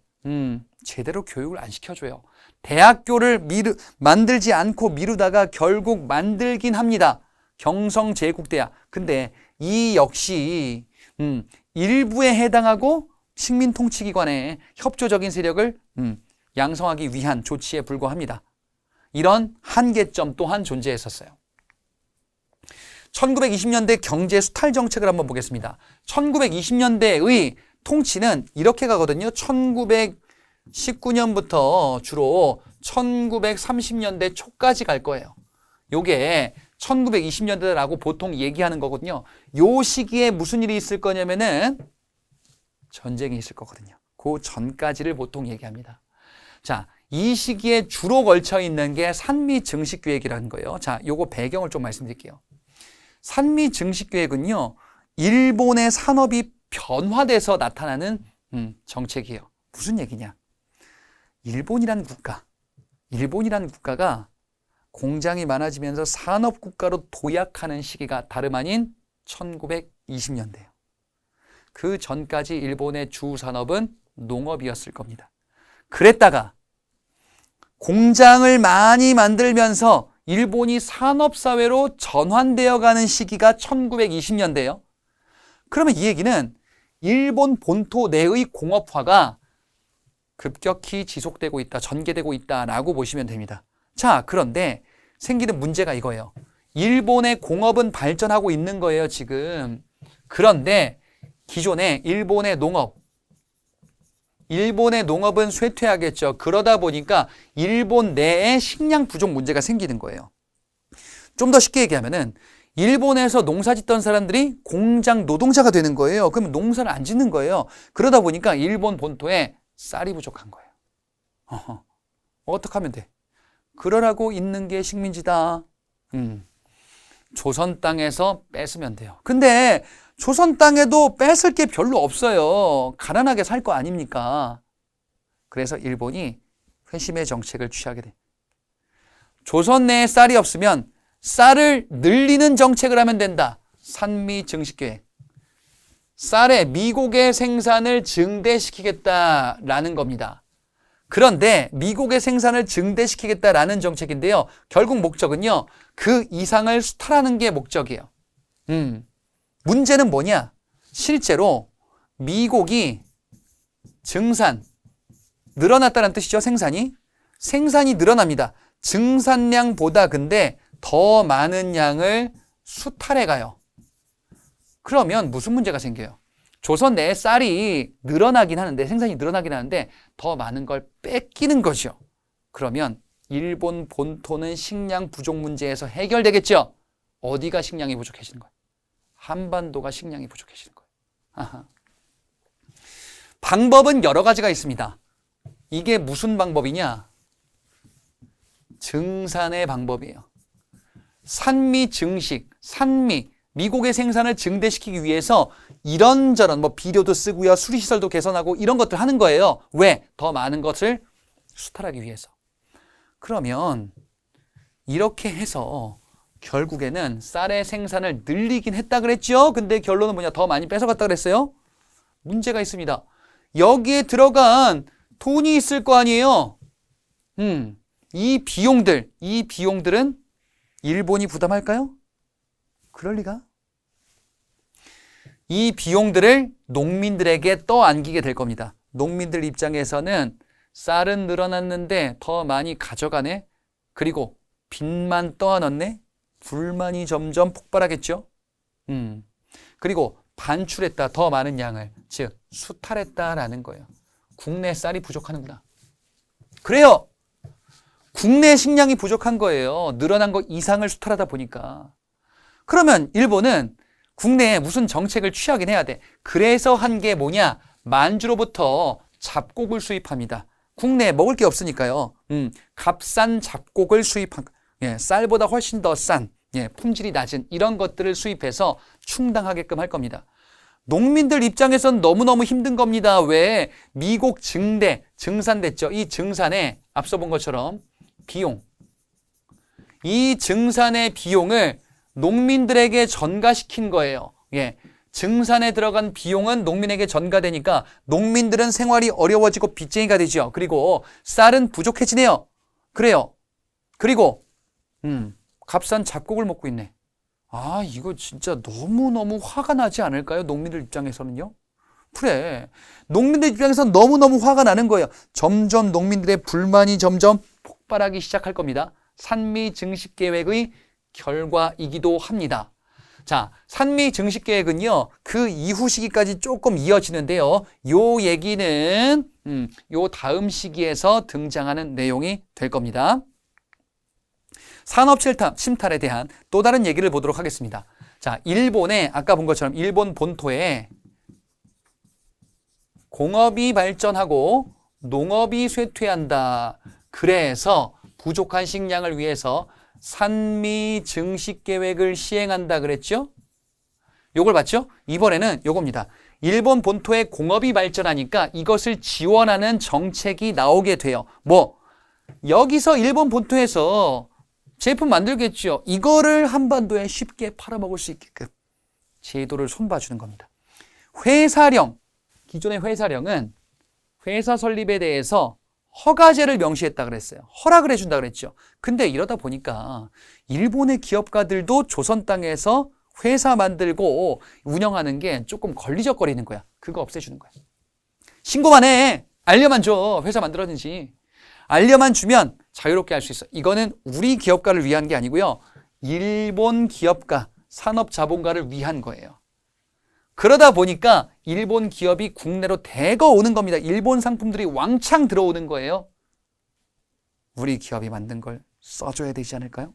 제대로 교육을 안 시켜줘요. 대학교를 만들지 않고 미루다가 결국 만들긴 합니다. 경성제국대학. 근데 이 역시 일부에 해당하고 식민통치기관의 협조적인 세력을 양성하기 위한 조치에 불과합니다. 이런 한계점 또한 존재했었어요. 1920년대 경제 수탈 정책을 한번 보겠습니다. 1920년대의 통치는 이렇게 가거든요. 1919년부터 주로 1930년대 초까지 갈 거예요. 요게 1920년대라고 보통 얘기하는 거거든요. 요 시기에 무슨 일이 있을 거냐면은 전쟁이 있을 거거든요. 그 전까지를 보통 얘기합니다. 자, 이 시기에 주로 걸쳐 있는 게 산미 증식 계획이라는 거예요. 자, 요거 배경을 좀 말씀드릴게요. 산미 증식 계획은요, 일본의 산업이 변화돼서 나타나는 정책이에요. 무슨 얘기냐? 일본이라는 국가가 공장이 많아지면서 산업 국가로 도약하는 시기가 다름 아닌 1920년대예요. 그 전까지 일본의 주 산업은 농업이었을 겁니다. 그랬다가 공장을 많이 만들면서 일본이 산업사회로 전환되어 가는 시기가 1920년대예요. 그러면 이 얘기는 일본 본토 내의 공업화가 급격히 지속되고 있다, 전개되고 있다라고 보시면 됩니다. 자, 그런데 생기는 문제가 이거예요. 일본의 공업은 발전하고 있는 거예요, 지금. 그런데 기존의 일본의 농업은 쇠퇴하겠죠. 그러다 보니까 일본 내에 식량 부족 문제가 생기는 거예요. 좀 더 쉽게 얘기하면은 일본에서 농사 짓던 사람들이 공장 노동자가 되는 거예요. 그러면 농사를 안 짓는 거예요. 그러다 보니까 일본 본토에 쌀이 부족한 거예요. 어떻게 하면 돼? 그러라고 있는 게 식민지다. 조선 땅에서 뺏으면 돼요. 근데 조선 땅에도 뺏을 게 별로 없어요. 가난하게 살 거 아닙니까? 그래서 일본이 회심의 정책을 취하게 돼. 조선 내에 쌀이 없으면 쌀을 늘리는 정책을 하면 된다. 산미 증식계획. 쌀의 미국의 생산을 증대시키겠다라는 겁니다. 그런데 미국의 생산을 증대시키겠다라는 정책인데요. 결국 목적은요, 그 이상을 수탈하는 게 목적이에요. 문제는 뭐냐? 실제로 미국이 증산, 늘어났다는 뜻이죠. 생산이 늘어납니다. 증산량보다 근데 더 많은 양을 수탈해 가요. 그러면 무슨 문제가 생겨요? 조선 내에 쌀이 늘어나긴 하는데, 생산이 늘어나긴 하는데 더 많은 걸 뺏기는 거죠. 그러면 일본 본토는 식량 부족 문제에서 해결되겠죠. 어디가 식량이 부족해지는 거예요? 한반도가 식량이 부족해지는 거예요. 아하. 방법은 여러 가지가 있습니다. 이게 무슨 방법이냐? 증산의 방법이에요. 산미 증식, 미국의 생산을 증대시키기 위해서 이런저런 비료도 쓰고요, 수리시설도 개선하고 이런 것들 하는 거예요. 왜? 더 많은 것을 수탈하기 위해서. 그러면 이렇게 해서 결국에는 쌀의 생산을 늘리긴 했다 그랬죠? 근데 결론은 뭐냐? 더 많이 뺏어갔다 그랬어요? 문제가 있습니다. 여기에 들어간 돈이 있을 거 아니에요? 이 비용들은 일본이 부담할까요? 그럴 리가? 이 비용들을 농민들에게 떠안기게 될 겁니다. 농민들 입장에서는 쌀은 늘어났는데 더 많이 가져가네. 그리고 빚만 떠안았네. 불만이 점점 폭발하겠죠. 그리고 반출했다. 더 많은 양을. 즉 수탈했다라는 거예요. 국내 쌀이 부족하는구나. 그래요. 국내 식량이 부족한 거예요. 늘어난 거 이상을 수탈하다 보니까. 그러면 일본은 국내에 무슨 정책을 취하긴 해야 돼. 그래서 한 게 뭐냐? 만주로부터 잡곡을 수입합니다. 국내에 먹을 게 없으니까요. 값싼 잡곡을 수입한, 쌀보다 훨씬 더 싼, 품질이 낮은 이런 것들을 수입해서 충당하게끔 할 겁니다. 농민들 입장에선 너무너무 힘든 겁니다. 왜? 미국 증산됐죠. 이 증산에 앞서 본 것처럼 비용. 이 증산의 비용을 농민들에게 전가시킨 거예요. 증산에 들어간 비용은 농민에게 전가되니까 농민들은 생활이 어려워지고 빚쟁이가 되죠. 그리고 쌀은 부족해지네요. 그래요. 그리고 값싼 잡곡을 먹고 있네. 아, 이거 진짜 너무너무 화가 나지 않을까요? 농민들 입장에서는요. 그래. 농민들 입장에서는 너무너무 화가 나는 거예요. 점점 농민들의 불만이 점점 폭발하기 시작할 겁니다. 산미 증식 계획의 결과이기도 합니다. 자, 산미 증식 계획은요, 그 이후 시기까지 조금 이어지는데요. 요 얘기는 요 다음 시기에서 등장하는 내용이 될 겁니다. 산업 침탈에 대한 또 다른 얘기를 보도록 하겠습니다. 자, 일본에 아까 본 것처럼 일본 본토에 공업이 발전하고 농업이 쇠퇴한다. 그래서 부족한 식량을 위해서 산미 증식 계획을 시행한다 그랬죠? 요걸 봤죠? 이번에는 요겁니다. 일본 본토에 공업이 발전하니까 이것을 지원하는 정책이 나오게 돼요. 여기서 일본 본토에서 제품 만들겠죠. 이거를 한반도에 쉽게 팔아먹을 수 있게끔 제도를 손봐주는 겁니다. 회사령, 기존의 회사령은 회사 설립에 대해서 허가제를 명시했다 그랬어요. 허락을 해준다 그랬죠. 근데 이러다 보니까 일본의 기업가들도 조선 땅에서 회사 만들고 운영하는 게 조금 걸리적거리는 거야. 그거 없애주는 거야. 신고만 해. 알려만 줘. 회사 만들었는지. 알려만 주면 자유롭게 할 수 있어. 이거는 우리 기업가를 위한 게 아니고요. 일본 기업가, 산업자본가를 위한 거예요. 그러다 보니까 일본 기업이 국내로 대거 오는 겁니다. 일본 상품들이 왕창 들어오는 거예요. 우리 기업이 만든 걸 써줘야 되지 않을까요?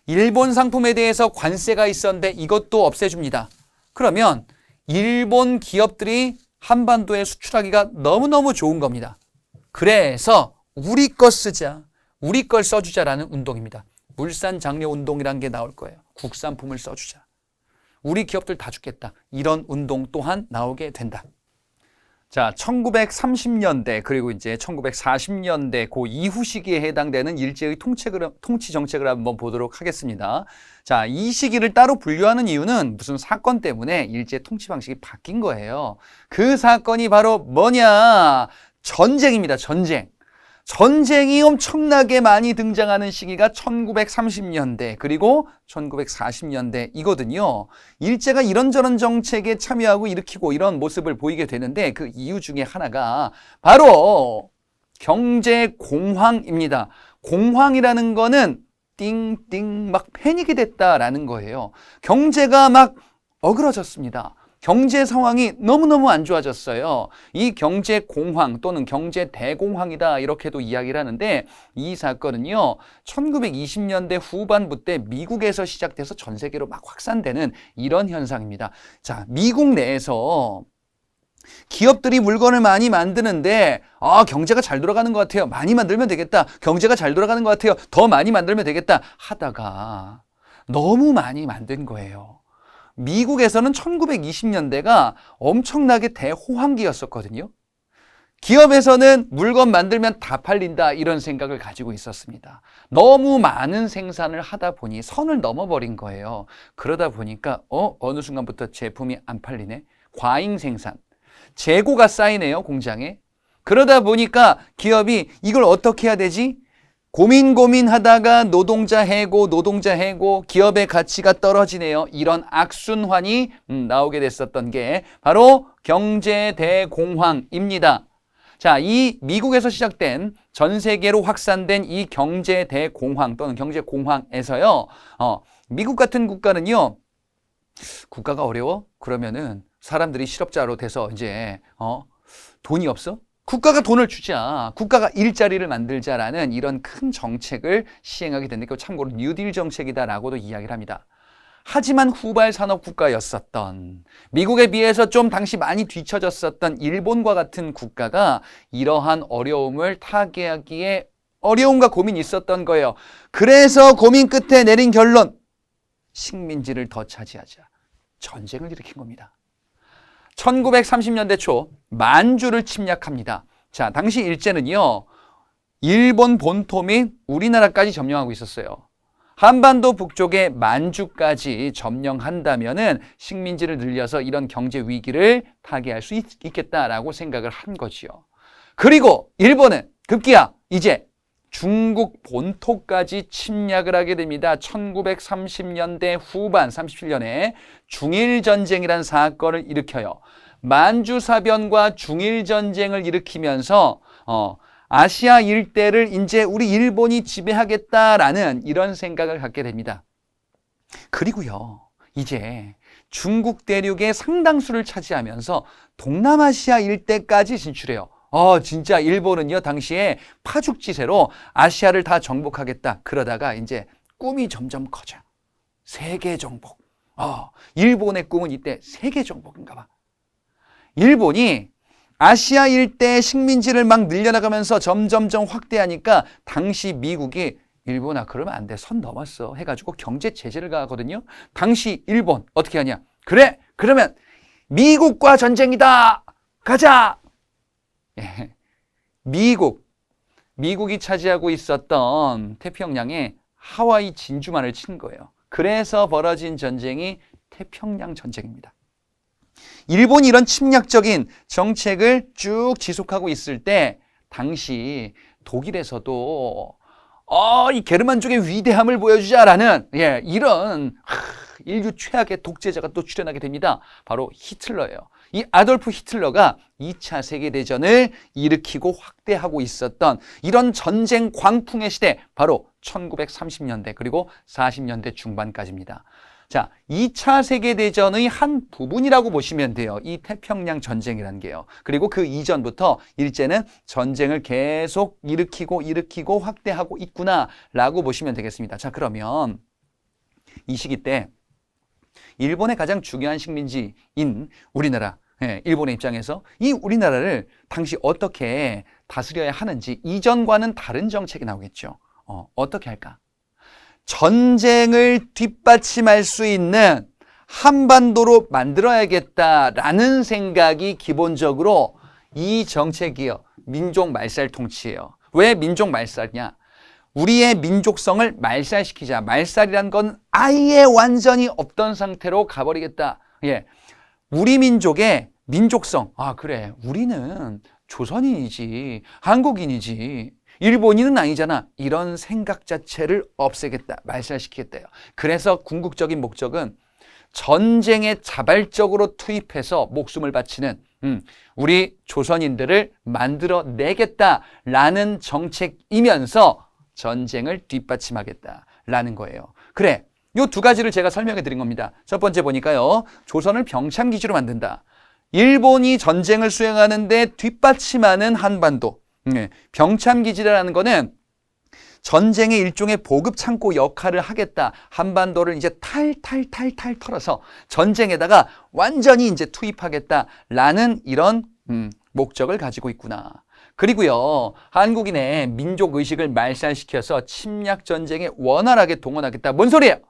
일본 상품에 대해서 관세가 있었는데 이것도 없애줍니다. 그러면 일본 기업들이 한반도에 수출하기가 너무너무 좋은 겁니다. 그래서 우리 거 쓰자, 우리 걸 써주자라는 운동입니다. 물산장려운동이라는 게 나올 거예요. 국산품을 써주자. 우리 기업들 다 죽겠다. 이런 운동 또한 나오게 된다. 자, 1930년대 그리고 이제 1940년대 그 이후 시기에 해당되는 일제의 통치 정책을 한번 보도록 하겠습니다. 자, 이 시기를 따로 분류하는 이유는 무슨 사건 때문에 일제 통치 방식이 바뀐 거예요. 그 사건이 바로 뭐냐? 전쟁입니다. 전쟁이 엄청나게 많이 등장하는 시기가 1930년대 그리고 1940년대이거든요. 일제가 이런저런 정책에 참여하고 일으키고 이런 모습을 보이게 되는데 그 이유 중에 하나가 바로 경제 공황입니다. 공황이라는 거는 띵띵 막 패닉이 됐다라는 거예요. 경제가 막 어그러졌습니다. 경제 상황이 너무너무 안 좋아졌어요. 이 경제 공황 또는 경제 대공황이다 이렇게도 이야기를 하는데 이 사건은요 1920년대 후반부 때 미국에서 시작돼서 전 세계로 막 확산되는 이런 현상입니다. 자, 미국 내에서 기업들이 물건을 많이 만드는데 경제가 잘 돌아가는 것 같아요. 많이 만들면 되겠다. 경제가 잘 돌아가는 것 같아요. 더 많이 만들면 되겠다 하다가 너무 많이 만든 거예요. 미국에서는 1920년대가 엄청나게 대호황기였었거든요. 기업에서는 물건 만들면 다 팔린다 이런 생각을 가지고 있었습니다. 너무 많은 생산을 하다 보니 선을 넘어버린 거예요. 그러다 보니까 어느 순간부터 제품이 안 팔리네. 과잉 생산, 재고가 쌓이네요, 공장에. 그러다 보니까 기업이 이걸 어떻게 해야 되지? 고민하다가 노동자 해고, 기업의 가치가 떨어지네요. 이런 악순환이 나오게 됐었던 게 바로 경제 대공황입니다. 자, 이 미국에서 시작된 전 세계로 확산된 이 경제 대공황 또는 경제 공황에서요, 미국 같은 국가는요, 국가가 어려워? 그러면은 사람들이 실업자로 돼서 이제, 돈이 없어? 국가가 돈을 주자. 국가가 일자리를 만들자라는 이런 큰 정책을 시행하게 됐는데, 참고로 뉴딜 정책이다라고도 이야기를 합니다. 하지만 후발 산업 국가였었던 미국에 비해서 좀 당시 많이 뒤처졌었던 일본과 같은 국가가 이러한 어려움을 타개하기에 어려움과 고민이 있었던 거예요. 그래서 고민 끝에 내린 결론, 식민지를 더 차지하자. 전쟁을 일으킨 겁니다. 1930년대 초 만주를 침략합니다. 자, 당시 일제는요, 일본 본토 및 우리나라까지 점령하고 있었어요. 한반도 북쪽의 만주까지 점령한다면은 식민지를 늘려서 이런 경제 위기를 타개할 수 있겠다라고 생각을 한 거지요. 그리고 일본은 급기야 이제 중국 본토까지 침략을 하게 됩니다. 1930년대 후반 37년에 중일전쟁이라는 사건을 일으켜요. 만주사변과 중일전쟁을 일으키면서 아시아 일대를 이제 우리 일본이 지배하겠다라는 이런 생각을 갖게 됩니다. 그리고요, 이제 중국 대륙의 상당수를 차지하면서 동남아시아 일대까지 진출해요. 진짜 일본은요, 당시에 파죽지세로 아시아를 다 정복하겠다. 그러다가 이제 꿈이 점점 커져. 세계 정복. 일본의 꿈은 이때 세계 정복인가 봐. 일본이 아시아 일대의 식민지를 막 늘려나가면서 점점점 확대하니까 당시 미국이 일본아 그러면 안 돼. 선 넘었어. 해가지고 경제 제재를 가하거든요. 당시 일본 어떻게 하냐. 그래 그러면 미국과 전쟁이다. 가자. 예. 미국이 차지하고 있었던 태평양에 하와이 진주만을 친 거예요. 그래서 벌어진 전쟁이 태평양 전쟁입니다. 일본이 이런 침략적인 정책을 쭉 지속하고 있을 때 당시 독일에서도 이 게르만족의 위대함을 보여주자라는 이런 인류 최악의 독재자가 또 출현하게 됩니다. 바로 히틀러예요. 이 아돌프 히틀러가 2차 세계대전을 일으키고 확대하고 있었던 이런 전쟁 광풍의 시대, 바로 1930년대 그리고 40년대 중반까지입니다. 자, 2차 세계대전의 한 부분이라고 보시면 돼요. 이 태평양 전쟁이라는 게요. 그리고 그 이전부터 일제는 전쟁을 계속 일으키고 확대하고 있구나라고 보시면 되겠습니다. 자, 그러면 이 시기 때 일본의 가장 중요한 식민지인 우리나라, 일본의 입장에서 이 우리나라를 당시 어떻게 다스려야 하는지 이전과는 다른 정책이 나오겠죠. 어떻게 할까? 전쟁을 뒷받침할 수 있는 한반도로 만들어야겠다라는 생각이 기본적으로 이 정책이요. 민족 말살 통치예요. 왜 민족 말살이냐? 우리의 민족성을 말살시키자. 말살이란 건 아예 완전히 없던 상태로 가버리겠다. 우리 민족의 민족성. 그래. 우리는 조선인이지. 한국인이지. 일본인은 아니잖아. 이런 생각 자체를 없애겠다. 말살시키겠다요. 그래서 궁극적인 목적은 전쟁에 자발적으로 투입해서 목숨을 바치는 우리 조선인들을 만들어내겠다라는 정책이면서 전쟁을 뒷받침하겠다라는 거예요. 그래. 요 두 가지를 제가 설명해 드린 겁니다. 첫 번째 보니까요. 조선을 병참기지로 만든다. 일본이 전쟁을 수행하는데 뒷받침하는 한반도. 병참기지라는 거는 전쟁의 일종의 보급 창고 역할을 하겠다. 한반도를 이제 탈탈 털어서 전쟁에다가 완전히 이제 투입하겠다라는 이런 목적을 가지고 있구나. 그리고요, 한국인의 민족 의식을 말살시켜서 침략 전쟁에 원활하게 동원하겠다. 뭔 소리예요?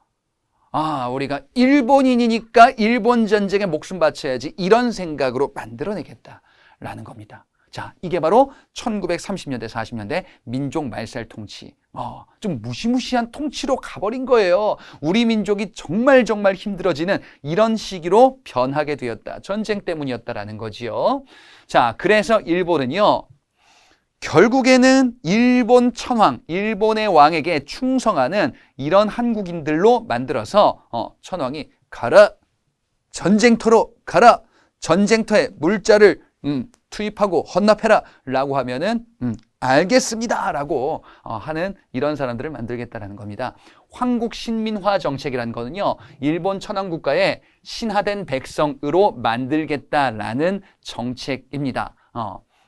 우리가 일본인이니까 일본 전쟁에 목숨 바쳐야지. 이런 생각으로 만들어내겠다라는 겁니다. 자, 이게 바로 1930년대, 40년대 민족 말살 통치. 좀 무시무시한 통치로 가버린 거예요. 우리 민족이 정말 힘들어지는 이런 시기로 변하게 되었다. 전쟁 때문이었다라는 거지요. 자, 그래서 일본은요, 결국에는 일본 천황, 일본의 왕에게 충성하는 이런 한국인들로 만들어서 천황이 가라, 전쟁터로 가라, 전쟁터에 물자를 투입하고 헌납해라 라고 하면은 알겠습니다 라고 하는 이런 사람들을 만들겠다라는 겁니다. 황국신민화 정책이라는 거는요, 일본 천황국가의 신하된 백성으로 만들겠다라는 정책입니다.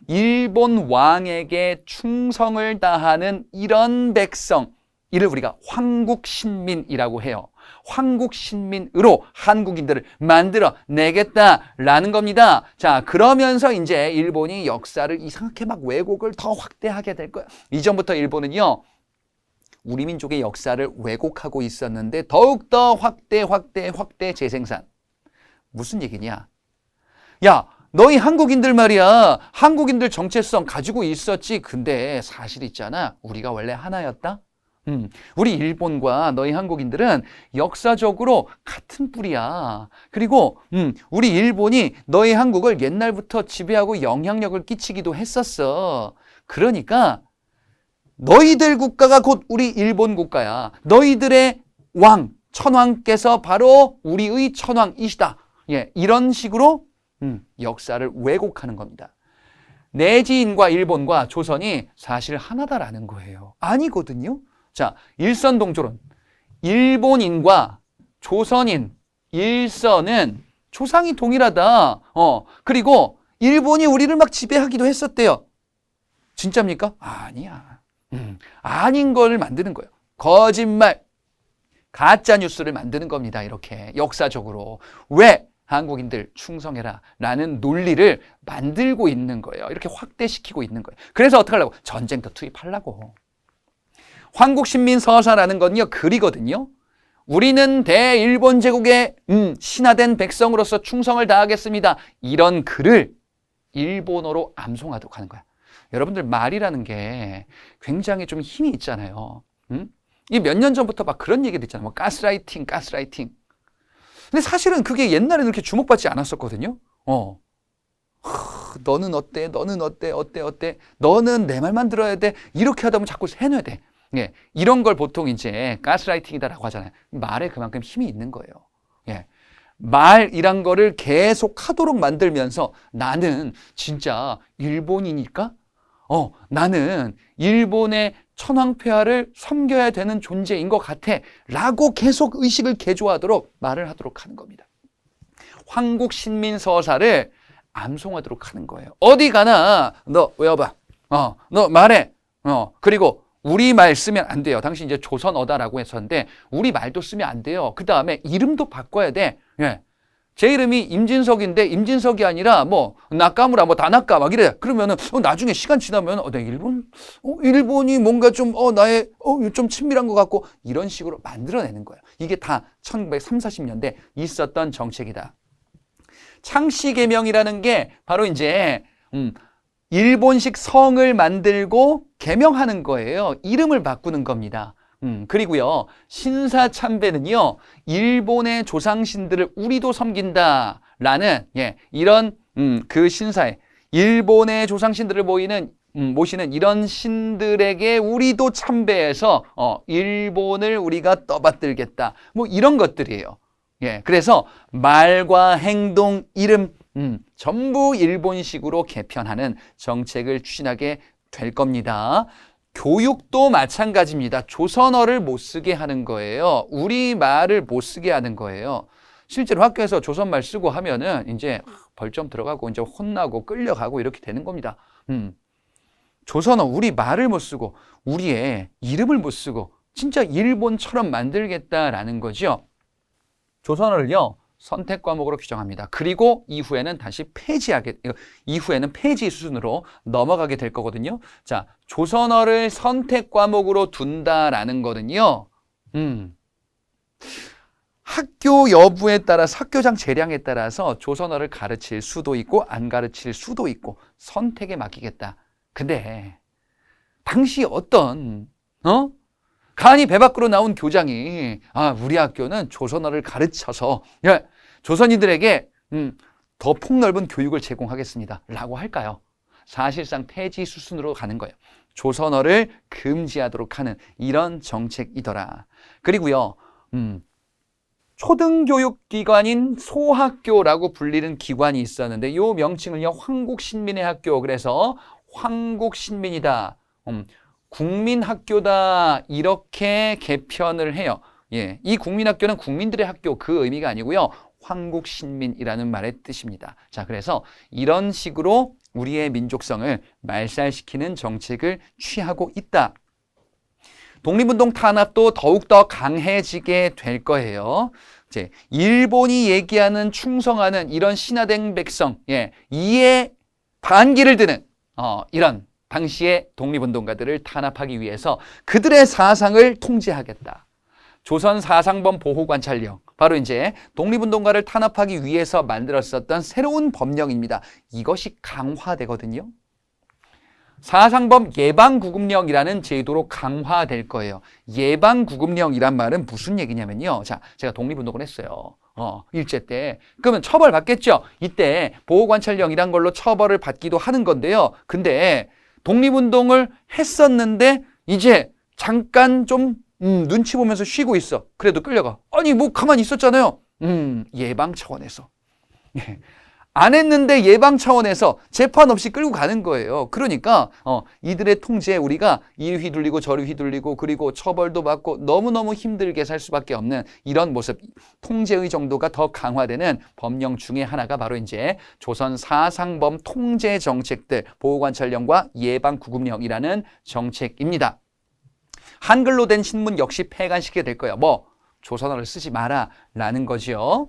일본 왕에게 충성을 다하는 이런 백성, 이를 우리가 황국신민이라고 해요. 황국신민으로 한국인들을 만들어 내겠다라는 겁니다. 자, 그러면서 이제 일본이 역사를 이상하게 막 왜곡을 더 확대하게 될 거야. 이전부터 일본은요, 우리 민족의 역사를 왜곡하고 있었는데 더욱더 확대 재생산. 무슨 얘기냐? 야, 너희 한국인들 말이야. 한국인들 정체성 가지고 있었지. 근데 사실 있잖아. 우리가 원래 하나였다? 우리 일본과 너희 한국인들은 역사적으로 같은 뿌리야. 그리고 우리 일본이 너희 한국을 옛날부터 지배하고 영향력을 끼치기도 했었어. 그러니까 너희들 국가가 곧 우리 일본 국가야. 너희들의 왕, 천황께서 바로 우리의 천황이시다. 예, 이런 식으로 역사를 왜곡하는 겁니다. 내지인과 일본과 조선이 사실 하나다라는 거예요. 아니거든요. 자, 일선동조론. 일본인과 조선인, 일선은 조상이 동일하다. 그리고 일본이 우리를 막 지배하기도 했었대요. 진짜입니까? 아니야. 아닌 걸 만드는 거예요. 거짓말, 가짜 뉴스를 만드는 겁니다. 이렇게 역사적으로. 왜? 한국인들 충성해라 라는 논리를 만들고 있는 거예요. 이렇게 확대시키고 있는 거예요. 그래서 어떻게 하려고? 전쟁터 투입하려고. 황국신민서사라는 건요, 글이거든요. 우리는 대일본 제국의 신하된 백성으로서 충성을 다하겠습니다. 이런 글을 일본어로 암송하도록 하는 거야. 여러분들 말이라는 게 굉장히 좀 힘이 있잖아요. 이 몇 년 전부터 막 그런 얘기도 있잖아요. 뭐 가스라이팅. 근데 사실은 그게 옛날에는 그렇게 주목받지 않았었거든요. 너는 어때? 어때? 너는 내 말만 들어야 돼. 이렇게 하다 보면 자꾸 해놔야 돼. 예, 이런 걸 보통 이제 가스라이팅이다라고 하잖아요. 말에 그만큼 힘이 있는 거예요. 예, 말이란 거를 계속 하도록 만들면서 나는 진짜 일본이니까 나는 일본의 천황폐하를 섬겨야 되는 존재인 것 같아 라고 계속 의식을 개조하도록 말을 하도록 하는 겁니다. 황국신민서사를 암송하도록 하는 거예요. 어디 가나 너 외워봐. 너 말해. 그리고 우리 말 쓰면 안 돼요. 당시 이제 조선어다라고 했었는데 우리 말도 쓰면 안 돼요. 그 다음에 이름도 바꿔야 돼. 예. 제 이름이 임진석인데 임진석이 아니라 뭐 나카무라 뭐 다나카 막 이래. 그러면은 나중에 시간 지나면 내 일본이 뭔가 좀 나의 좀 친밀한 것 같고 이런 식으로 만들어내는 거예요. 이게 다 1930, 40년대 있었던 정책이다. 창씨개명이라는 게 바로 이제 일본식 성을 만들고 개명하는 거예요. 이름을 바꾸는 겁니다. 그리고요, 신사참배는요, 일본의 조상신들을 우리도 섬긴다라는, 이런, 그 신사에, 일본의 조상신들을 모시는 이런 신들에게 우리도 참배해서, 일본을 우리가 떠받들겠다. 뭐 이런 것들이에요. 예, 그래서 말과 행동, 이름, 전부 일본식으로 개편하는 정책을 추진하게 될 겁니다. 교육도 마찬가지입니다. 조선어를 못 쓰게 하는 거예요. 우리말을 못 쓰게 하는 거예요. 실제로 학교에서 조선말 쓰고 하면은 이제 벌점 들어가고 이제 혼나고 끌려가고 이렇게 되는 겁니다. 조선어, 우리 말을 못 쓰고 우리의 이름을 못 쓰고 진짜 일본처럼 만들겠다라는 거죠. 조선어를요, 선택 과목으로 규정합니다. 그리고 이후에는 이후에는 폐지 수준으로 넘어가게 될 거거든요. 자, 조선어를 선택 과목으로 둔다라는 거는요, 학교 여부에 따라서, 학교장 재량에 따라서 조선어를 가르칠 수도 있고 안 가르칠 수도 있고 선택에 맡기겠다. 근데 당시 어떤 간이 배 밖으로 나온 교장이 우리 학교는 조선어를 가르쳐서 조선인들에게 더 폭넓은 교육을 제공하겠습니다 라고 할까요? 사실상 폐지 수순으로 가는 거예요. 조선어를 금지하도록 하는 이런 정책이더라. 그리고요, 초등교육기관인 소학교라고 불리는 기관이 있었는데 이 명칭을요 황국신민의 학교, 그래서 황국신민이다, 국민학교다 이렇게 개편을 해요. 예, 이 국민학교는 국민들의 학교 그 의미가 아니고요 황국신민이라는 말의 뜻입니다. 자, 그래서 이런 식으로 우리의 민족성을 말살시키는 정책을 취하고 있다. 독립운동 탄압도 더욱더 강해지게 될 거예요. 이제 일본이 얘기하는 충성하는 이런 신화된 백성, 이에 반기를 드는 이런 당시의 독립운동가들을 탄압하기 위해서 그들의 사상을 통제하겠다. 조선 사상범 보호관찰령, 바로 이제 독립운동가를 탄압하기 위해서 만들었었던 새로운 법령입니다. 이것이 강화되거든요. 사상범 예방구금령이라는 제도로 강화될 거예요. 예방구금령이란 말은 무슨 얘기냐면요. 자, 제가 독립운동을 했어요. 일제 때. 그러면 처벌받겠죠? 이때 보호관찰령이란 걸로 처벌을 받기도 하는 건데요. 근데 독립운동을 했었는데 이제 잠깐 좀 눈치 보면서 쉬고 있어. 그래도 끌려가. 아니 뭐 가만히 있었잖아요. 예방 차원에서. 안 했는데 예방 차원에서 재판 없이 끌고 가는 거예요. 그러니까 이들의 통제에 우리가 이리 휘둘리고 저리 휘둘리고 그리고 처벌도 받고 너무너무 힘들게 살 수밖에 없는 이런 모습, 통제의 정도가 더 강화되는 법령 중에 하나가 바로 이제 조선 사상범 통제 정책들 보호관찰령과 예방구금령이라는 정책입니다. 한글로 된 신문 역시 폐간시키게 될 거예요. 뭐 조선어를 쓰지 마라 라는 거죠.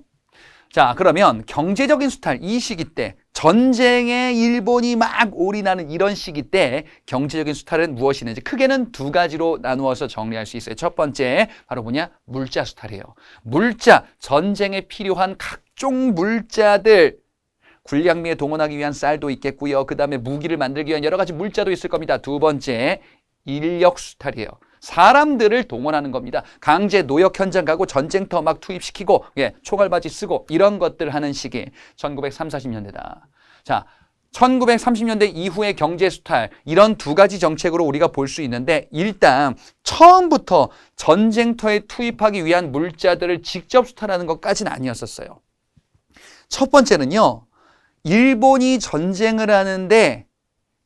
자, 그러면 경제적인 수탈, 이 시기 때 전쟁에 일본이 막 올인하는 이런 시기 때 경제적인 수탈은 무엇이 있는지 크게는 두 가지로 나누어서 정리할 수 있어요. 첫 번째 바로 뭐냐? 물자 수탈이에요. 물자, 전쟁에 필요한 각종 물자들, 군량미에 동원하기 위한 쌀도 있겠고요. 그 다음에 무기를 만들기 위한 여러 가지 물자도 있을 겁니다. 두 번째, 인력 수탈이에요. 사람들을 동원하는 겁니다. 강제 노역 현장 가고 전쟁터 막 투입시키고 총알바지 쓰고 이런 것들 하는 시기 1930, 40년대다. 자, 1930년대 이후의 경제 수탈, 이런 두 가지 정책으로 우리가 볼 수 있는데 일단 처음부터 전쟁터에 투입하기 위한 물자들을 직접 수탈하는 것까지는 아니었었어요. 첫 번째는요, 일본이 전쟁을 하는데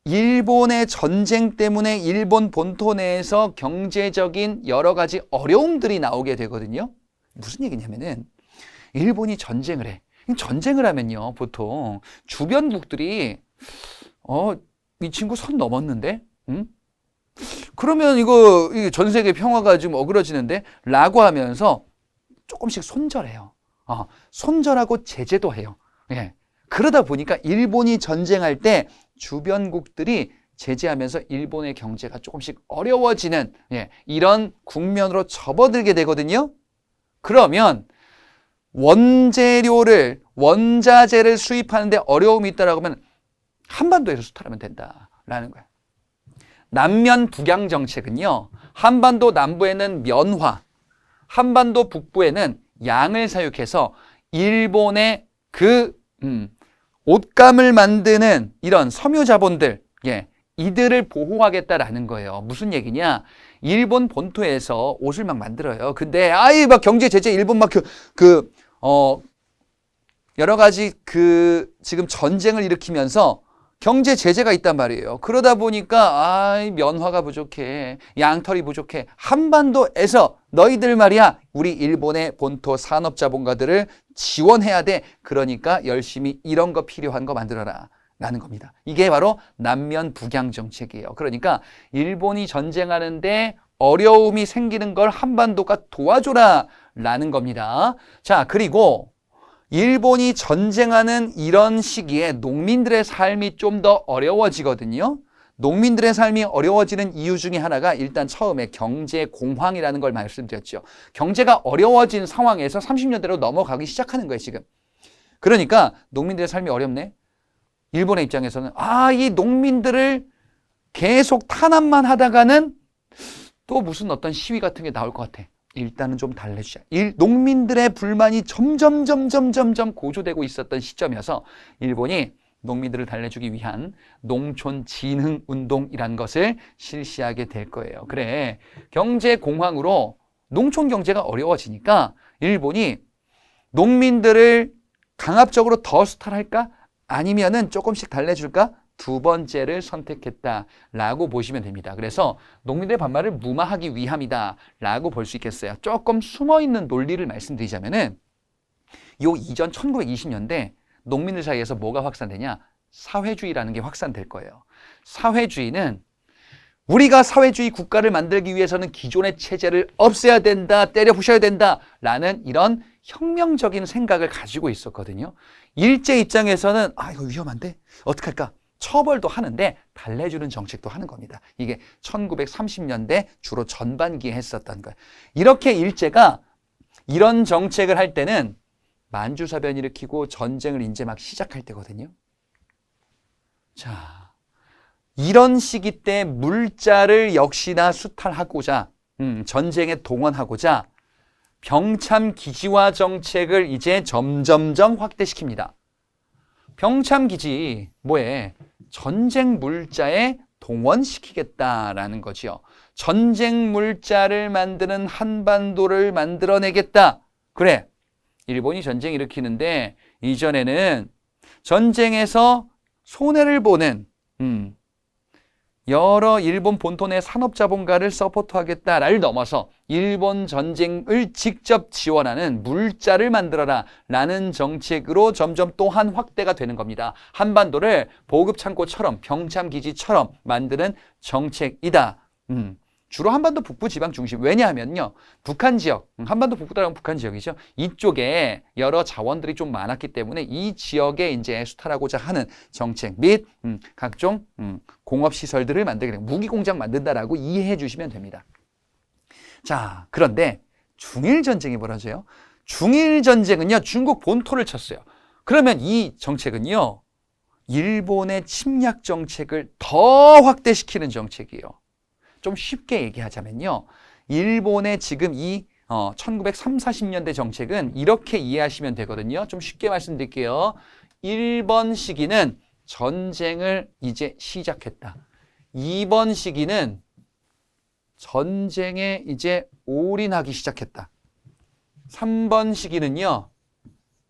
일본의 전쟁 때문에 일본 본토 내에서 경제적인 여러 가지 어려움들이 나오게 되거든요. 무슨 얘기냐면은 일본이 전쟁을 해. 전쟁을 하면요, 보통 주변국들이 이 친구 선 넘었는데? 응? 그러면 이거 전 세계 평화가 좀 어그러지는데? 라고 하면서 조금씩 손절해요. 손절하고 제재도 해요. 예. 그러다 보니까 일본이 전쟁할 때 주변국들이 제재하면서 일본의 경제가 조금씩 어려워지는 이런 국면으로 접어들게 되거든요. 그러면 원재료를, 원자재를 수입하는데 어려움이 있다라고 하면 한반도에서 수탈하면 된다라는 거예요. 남면 북양 정책은요, 한반도 남부에는 면화, 한반도 북부에는 양을 사육해서 일본의 옷감을 만드는 이런 섬유 자본들, 이들을 보호하겠다라는 거예요. 무슨 얘기냐? 일본 본토에서 옷을 막 만들어요. 근데 막 경제 제재 일본 막 여러 가지 지금 전쟁을 일으키면서 경제 제재가 있단 말이에요. 그러다 보니까 면화가 부족해, 양털이 부족해. 한반도에서 너희들 말이야, 우리 일본의 본토 산업 자본가들을 지원해야 돼. 그러니까 열심히 이런 거 필요한 거 만들어라 라는 겁니다. 이게 바로 남면 북양 정책이에요. 그러니까 일본이 전쟁하는데 어려움이 생기는 걸 한반도가 도와줘라 라는 겁니다. 자, 그리고 일본이 전쟁하는 이런 시기에 농민들의 삶이 좀 더 어려워지거든요. 농민들의 삶이 어려워지는 이유 중에 하나가 일단 처음에 경제 공황이라는 걸 말씀드렸죠. 경제가 어려워진 상황에서 30년대로 넘어가기 시작하는 거예요, 지금. 그러니까 농민들의 삶이 어렵네. 일본의 입장에서는 이 농민들을 계속 탄압만 하다가는 또 무슨 어떤 시위 같은 게 나올 것 같아. 일단은 좀 달래주자. 농민들의 불만이 점점 고조되고 있었던 시점이어서 일본이 농민들을 달래주기 위한 농촌진흥운동이란 것을 실시하게 될 거예요. 그래, 경제 공황으로 농촌 경제가 어려워지니까 일본이 농민들을 강압적으로 더 수탈할까? 아니면은 조금씩 달래줄까? 두 번째를 선택했다라고 보시면 됩니다. 그래서 농민들의 반발을 무마하기 위함이다라고 볼 수 있겠어요. 조금 숨어있는 논리를 말씀드리자면은 요 이전 1920년대 농민들 사이에서 뭐가 확산되냐? 사회주의라는 게 확산될 거예요. 사회주의는 우리가 사회주의 국가를 만들기 위해서는 기존의 체제를 없애야 된다, 때려 부셔야 된다라는 이런 혁명적인 생각을 가지고 있었거든요. 일제 입장에서는 이거 위험한데 어떡할까? 처벌도 하는데 달래주는 정책도 하는 겁니다. 이게 1930년대 주로 전반기에 했었던 거예요. 이렇게 일제가 이런 정책을 할 때는 만주사변 일으키고 전쟁을 이제 막 시작할 때거든요. 자, 이런 시기 때 물자를 역시나 수탈하고자 전쟁에 동원하고자 병참 기지화 정책을 이제 점점점 확대시킵니다. 병참 기지 뭐에? 전쟁 물자에 동원시키겠다라는 거지요. 전쟁 물자를 만드는 한반도를 만들어내겠다. 그래, 일본이 전쟁 일으키는데 이전에는 전쟁에서 손해를 보는 여러 일본 본토 내 산업자본가를 서포트하겠다를 넘어서 일본 전쟁을 직접 지원하는 물자를 만들어라 라는 정책으로 점점 또한 확대가 되는 겁니다. 한반도를 보급창고처럼 병참기지처럼 만드는 정책이다. 주로 한반도 북부 지방 중심. 왜냐하면요, 북한 지역, 한반도 북부 따라가면 북한 지역이죠. 이쪽에 여러 자원들이 좀 많았기 때문에 이 지역에 이제 수탈하고자 하는 정책 및 각종 공업 시설들을 만들게 되고 무기 공장 만든다라고 이해해 주시면 됩니다. 자, 그런데 중일 전쟁이 벌어져요. 중일 전쟁은요, 중국 본토를 쳤어요. 그러면 이 정책은요, 일본의 침략 정책을 더 확대시키는 정책이에요. 좀 쉽게 얘기하자면요, 일본의 지금 이 1930, 40년대 정책은 이렇게 이해하시면 되거든요. 좀 쉽게 말씀드릴게요. 1번 시기는 전쟁을 이제 시작했다. 2번 시기는 전쟁에 이제 올인하기 시작했다. 3번 시기는요,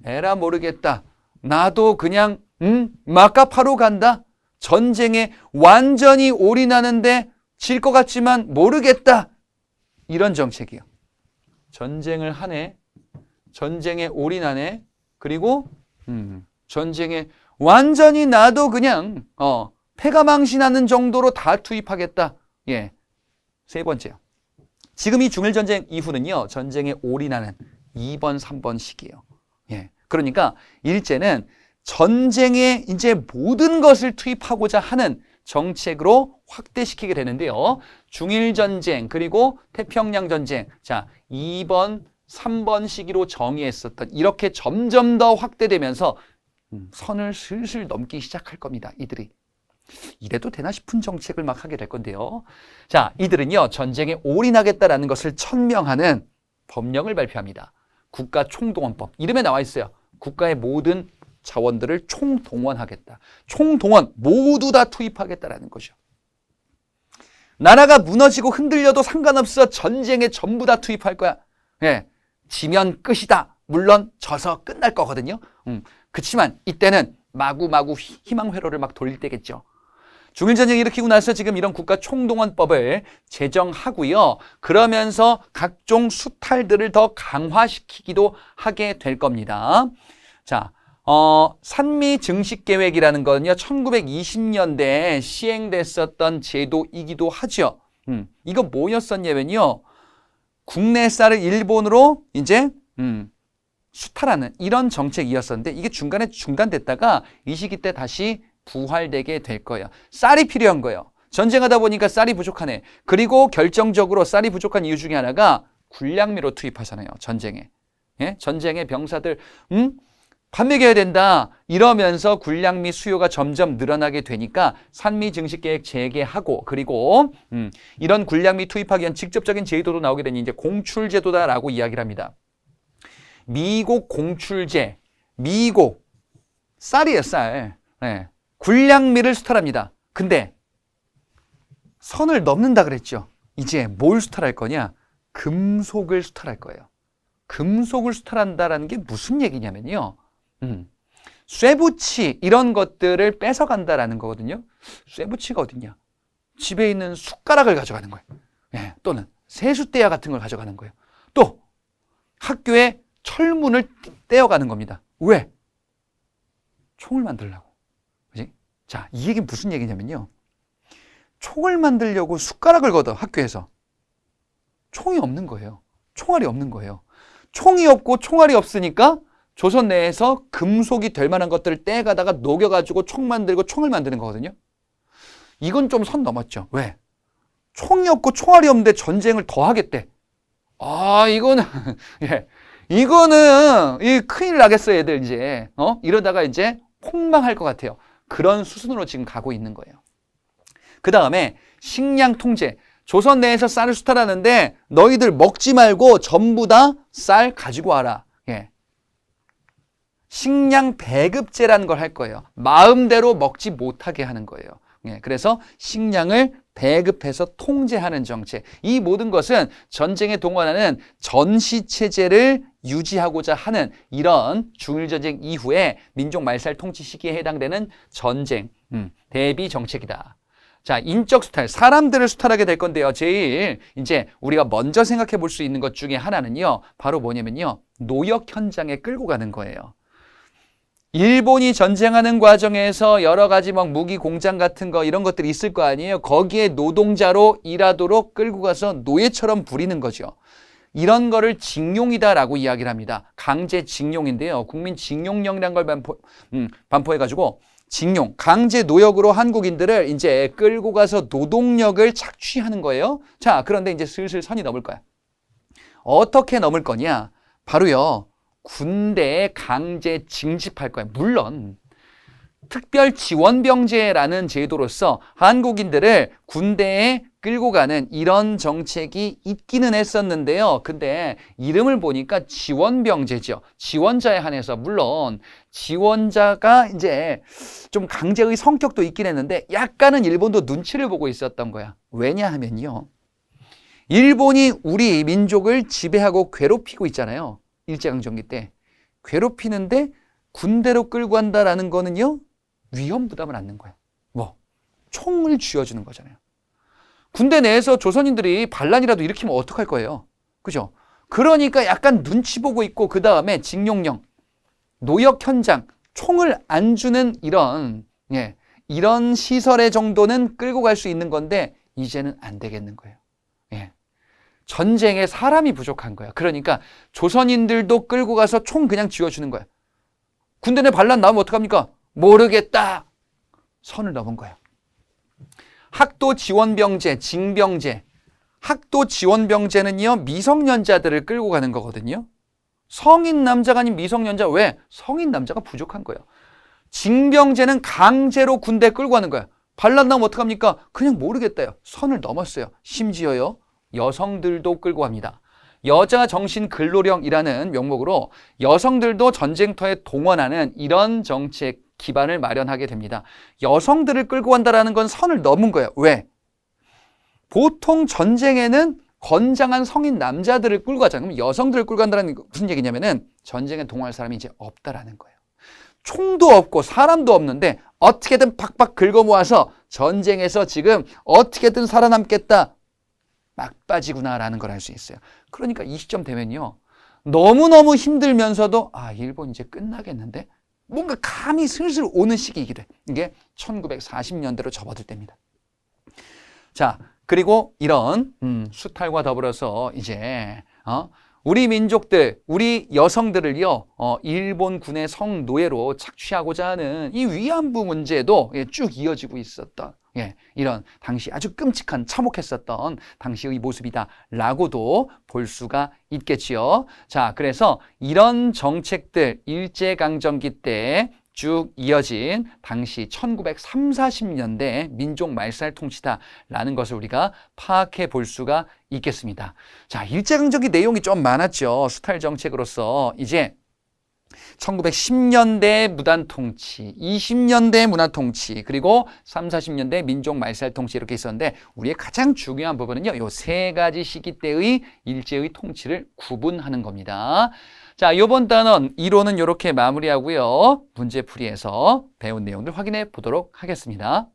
에라 모르겠다. 나도 그냥 마카파로 간다. 전쟁에 완전히 올인하는데 질 것 같지만 모르겠다. 이런 정책이요. 전쟁을 하네, 전쟁에 올인하네, 그리고 전쟁에 완전히 나도 그냥 패가 망신하는 정도로 다 투입하겠다. 예, 세 번째요. 지금 이 중일전쟁 이후는요, 전쟁에 올인하는 2번, 3번 시기예요. 예, 그러니까 일제는 전쟁에 이제 모든 것을 투입하고자 하는 정책으로 확대시키게 되는데요. 중일전쟁 그리고 태평양전쟁, 자 2번, 3번 시기로 정의했었던, 이렇게 점점 더 확대되면서 선을 슬슬 넘기 시작할 겁니다. 이들이. 이래도 되나 싶은 정책을 막 하게 될 건데요. 자, 이들은요, 전쟁에 올인하겠다라는 것을 천명하는 법령을 발표합니다. 국가총동원법. 이름에 나와 있어요. 국가의 모든 자원들을 총동원하겠다. 총동원, 모두 다 투입하겠다라는 거죠. 나라가 무너지고 흔들려도 상관없어. 전쟁에 전부 다 투입할 거야. 예, 지면 끝이다. 물론 져서 끝날 거거든요. 그치만 이때는 마구마구 희망 회로를 막 돌릴 때겠죠. 중일전쟁을 일으키고 나서 지금 이런 국가총동원법을 제정하고요. 그러면서 각종 수탈들을 더 강화시키기도 하게 될 겁니다. 자, 산미 증식 계획이라는 거는요, 1920년대에 시행됐었던 제도이기도 하죠. 이거 뭐였었냐면요, 국내 쌀을 일본으로 이제 수탈하는 이런 정책이었었는데, 이게 중간에 중단됐다가 이 시기 때 다시 부활되게 될 거예요. 쌀이 필요한 거예요. 전쟁하다 보니까 쌀이 부족하네. 그리고 결정적으로 쌀이 부족한 이유 중에 하나가 군량미로 투입하잖아요. 전쟁에. 예? 전쟁에 병사들 밥 먹여야 된다. 이러면서 군량미 수요가 점점 늘어나게 되니까 산미 증식 계획 재개하고, 그리고 이런 군량미 투입하기 위한 직접적인 제도도 나오게 되니 이제 공출제도다라고 이야기를 합니다. 미곡 공출제. 미곡. 쌀이에요, 쌀. 네. 군량미를 수탈합니다. 근데 선을 넘는다 그랬죠. 이제 뭘 수탈할 거냐? 금속을 수탈할 거예요. 금속을 수탈한다라는 게 무슨 얘기냐면요. 쇠붙이 이런 것들을 뺏어간다라는 거거든요. 쇠붙이가 어딨냐? 집에 있는 숟가락을 가져가는 거예요. 예, 또는 세숫대야 같은 걸 가져가는 거예요. 또 학교에 철문을 떼어가는 겁니다. 왜? 총을 만들려고. 그지? 자, 이 얘기는 무슨 얘기냐면요. 총을 만들려고 숟가락을 걷어 학교에서. 총이 없는 거예요. 총알이 없는 거예요. 총이 없고 총알이 없으니까 조선 내에서 금속이 될 만한 것들을 떼가다가 녹여가지고 총 만들고 총을 만드는 거거든요. 이건 좀 선 넘었죠. 왜? 총이 없고 총알이 없는데 전쟁을 더 하겠대. 아, 이거는 예, 이거는 큰일 나겠어, 얘들 이제. 이러다가 이제 폭망할 것 같아요. 그런 수순으로 지금 가고 있는 거예요. 그 다음에 식량 통제. 조선 내에서 쌀을 수탈하는데 너희들 먹지 말고 전부 다 쌀 가지고 와라. 예. 식량 배급제라는 걸 할 거예요. 마음대로 먹지 못하게 하는 거예요. 예. 그래서 식량을 배급해서 통제하는 정책. 이 모든 것은 전쟁에 동원하는 전시체제를 유지하고자 하는 이런 중일전쟁 이후에 민족 말살 통치 시기에 해당되는 전쟁, 대비 정책이다. 자, 인적 수탈, 사람들을 수탈하게 될 건데요. 제일 이제 우리가 먼저 생각해 볼 수 있는 것 중에 하나는요. 바로 뭐냐면요. 노역 현장에 끌고 가는 거예요. 일본이 전쟁하는 과정에서 여러 가지 막 무기 공장 같은 거 이런 것들이 있을 거 아니에요. 거기에 노동자로 일하도록 끌고 가서 노예처럼 부리는 거죠. 이런 거를 징용이다라고 이야기를 합니다. 강제 징용인데요. 국민징용령이라는 걸 반포해가지고 징용, 강제 노역으로 한국인들을 이제 끌고 가서 노동력을 착취하는 거예요. 자, 그런데 이제 슬슬 선이 넘을 거야. 어떻게 넘을 거냐? 바로요. 군대에 강제 징집할 거야. 물론 특별지원병제라는 제도로서 한국인들을 군대에 끌고 가는 이런 정책이 있기는 했었는데요. 근데 이름을 보니까 지원병제죠. 지원자에 한해서 물론 지원자가 이제 좀 강제의 성격도 있긴 했는데 약간은 일본도 눈치를 보고 있었던 거야. 왜냐하면요. 일본이 우리 민족을 지배하고 괴롭히고 있잖아요. 일제강점기 때. 괴롭히는데 군대로 끌고 간다라는 거는요. 위험 부담을 안는 거예요. 뭐 총을 쥐어주는 거잖아요. 군대 내에서 조선인들이 반란이라도 일으키면 어떡할 거예요? 그죠? 그러니까 약간 눈치 보고 있고 그 다음에 징용령, 노역 현장, 총을 안 주는 이런 시설의 정도는 끌고 갈 수 있는 건데 이제는 안 되겠는 거예요. 예. 전쟁에 사람이 부족한 거야. 그러니까 조선인들도 끌고 가서 총 그냥 쥐어주는 거야. 군대 내 반란 나오면 어떡합니까? 모르겠다. 선을 넘은 거예요. 학도 지원병제, 징병제. 학도 지원병제는요, 미성년자들을 끌고 가는 거거든요. 성인 남자가 아닌 미성년자. 왜? 성인 남자가 부족한 거예요. 징병제는 강제로 군대에 끌고 가는 거야. 반란 나오면 어떡합니까? 그냥 모르겠다요. 선을 넘었어요. 심지어요, 여성들도 끌고 갑니다. 여자 정신 근로령이라는 명목으로 여성들도 전쟁터에 동원하는 이런 정책 기반을 마련하게 됩니다. 여성들을 끌고 간다는 건 선을 넘은 거예요. 왜? 보통 전쟁에는 건장한 성인 남자들을 끌고 가잖아요. 그럼 여성들을 끌고 간다는 게 무슨 얘기냐면은 전쟁에 동원할 사람이 이제 없다라는 거예요. 총도 없고 사람도 없는데 어떻게든 팍팍 긁어 모아서 전쟁에서 지금 어떻게든 살아남겠다. 막바지구나라는 걸 알 수 있어요. 그러니까 이 시점 되면요. 너무너무 힘들면서도 일본 이제 끝나겠는데? 뭔가 감이 슬슬 오는 시기이기도 해. 이게 1940년대로 접어들 때입니다. 자, 그리고 이런 수탈과 더불어서 이제 우리 민족들, 우리 여성들을요, 일본군의 성노예로 착취하고자 하는 이 위안부 문제도 쭉 이어지고 있었던 이런 당시 아주 끔찍한 참혹했었던 당시의 모습이다라고도 볼 수가 있겠지요. 자, 그래서 이런 정책들 일제강점기 때 쭉 이어진 당시 1930~40년대 민족 말살 통치다라는 것을 우리가 파악해 볼 수가 있겠습니다. 자, 일제강점기 내용이 좀 많았죠. 수탈 정책으로서 이제 1910년대 무단 통치, 20년대 문화 통치, 그리고 3, 40년대 민족 말살 통치 이렇게 있었는데 우리의 가장 중요한 부분은요. 요 세 가지 시기 때의 일제의 통치를 구분하는 겁니다. 자, 이번 단원 이론은 이렇게 마무리하고요. 문제풀이에서 배운 내용들 확인해 보도록 하겠습니다.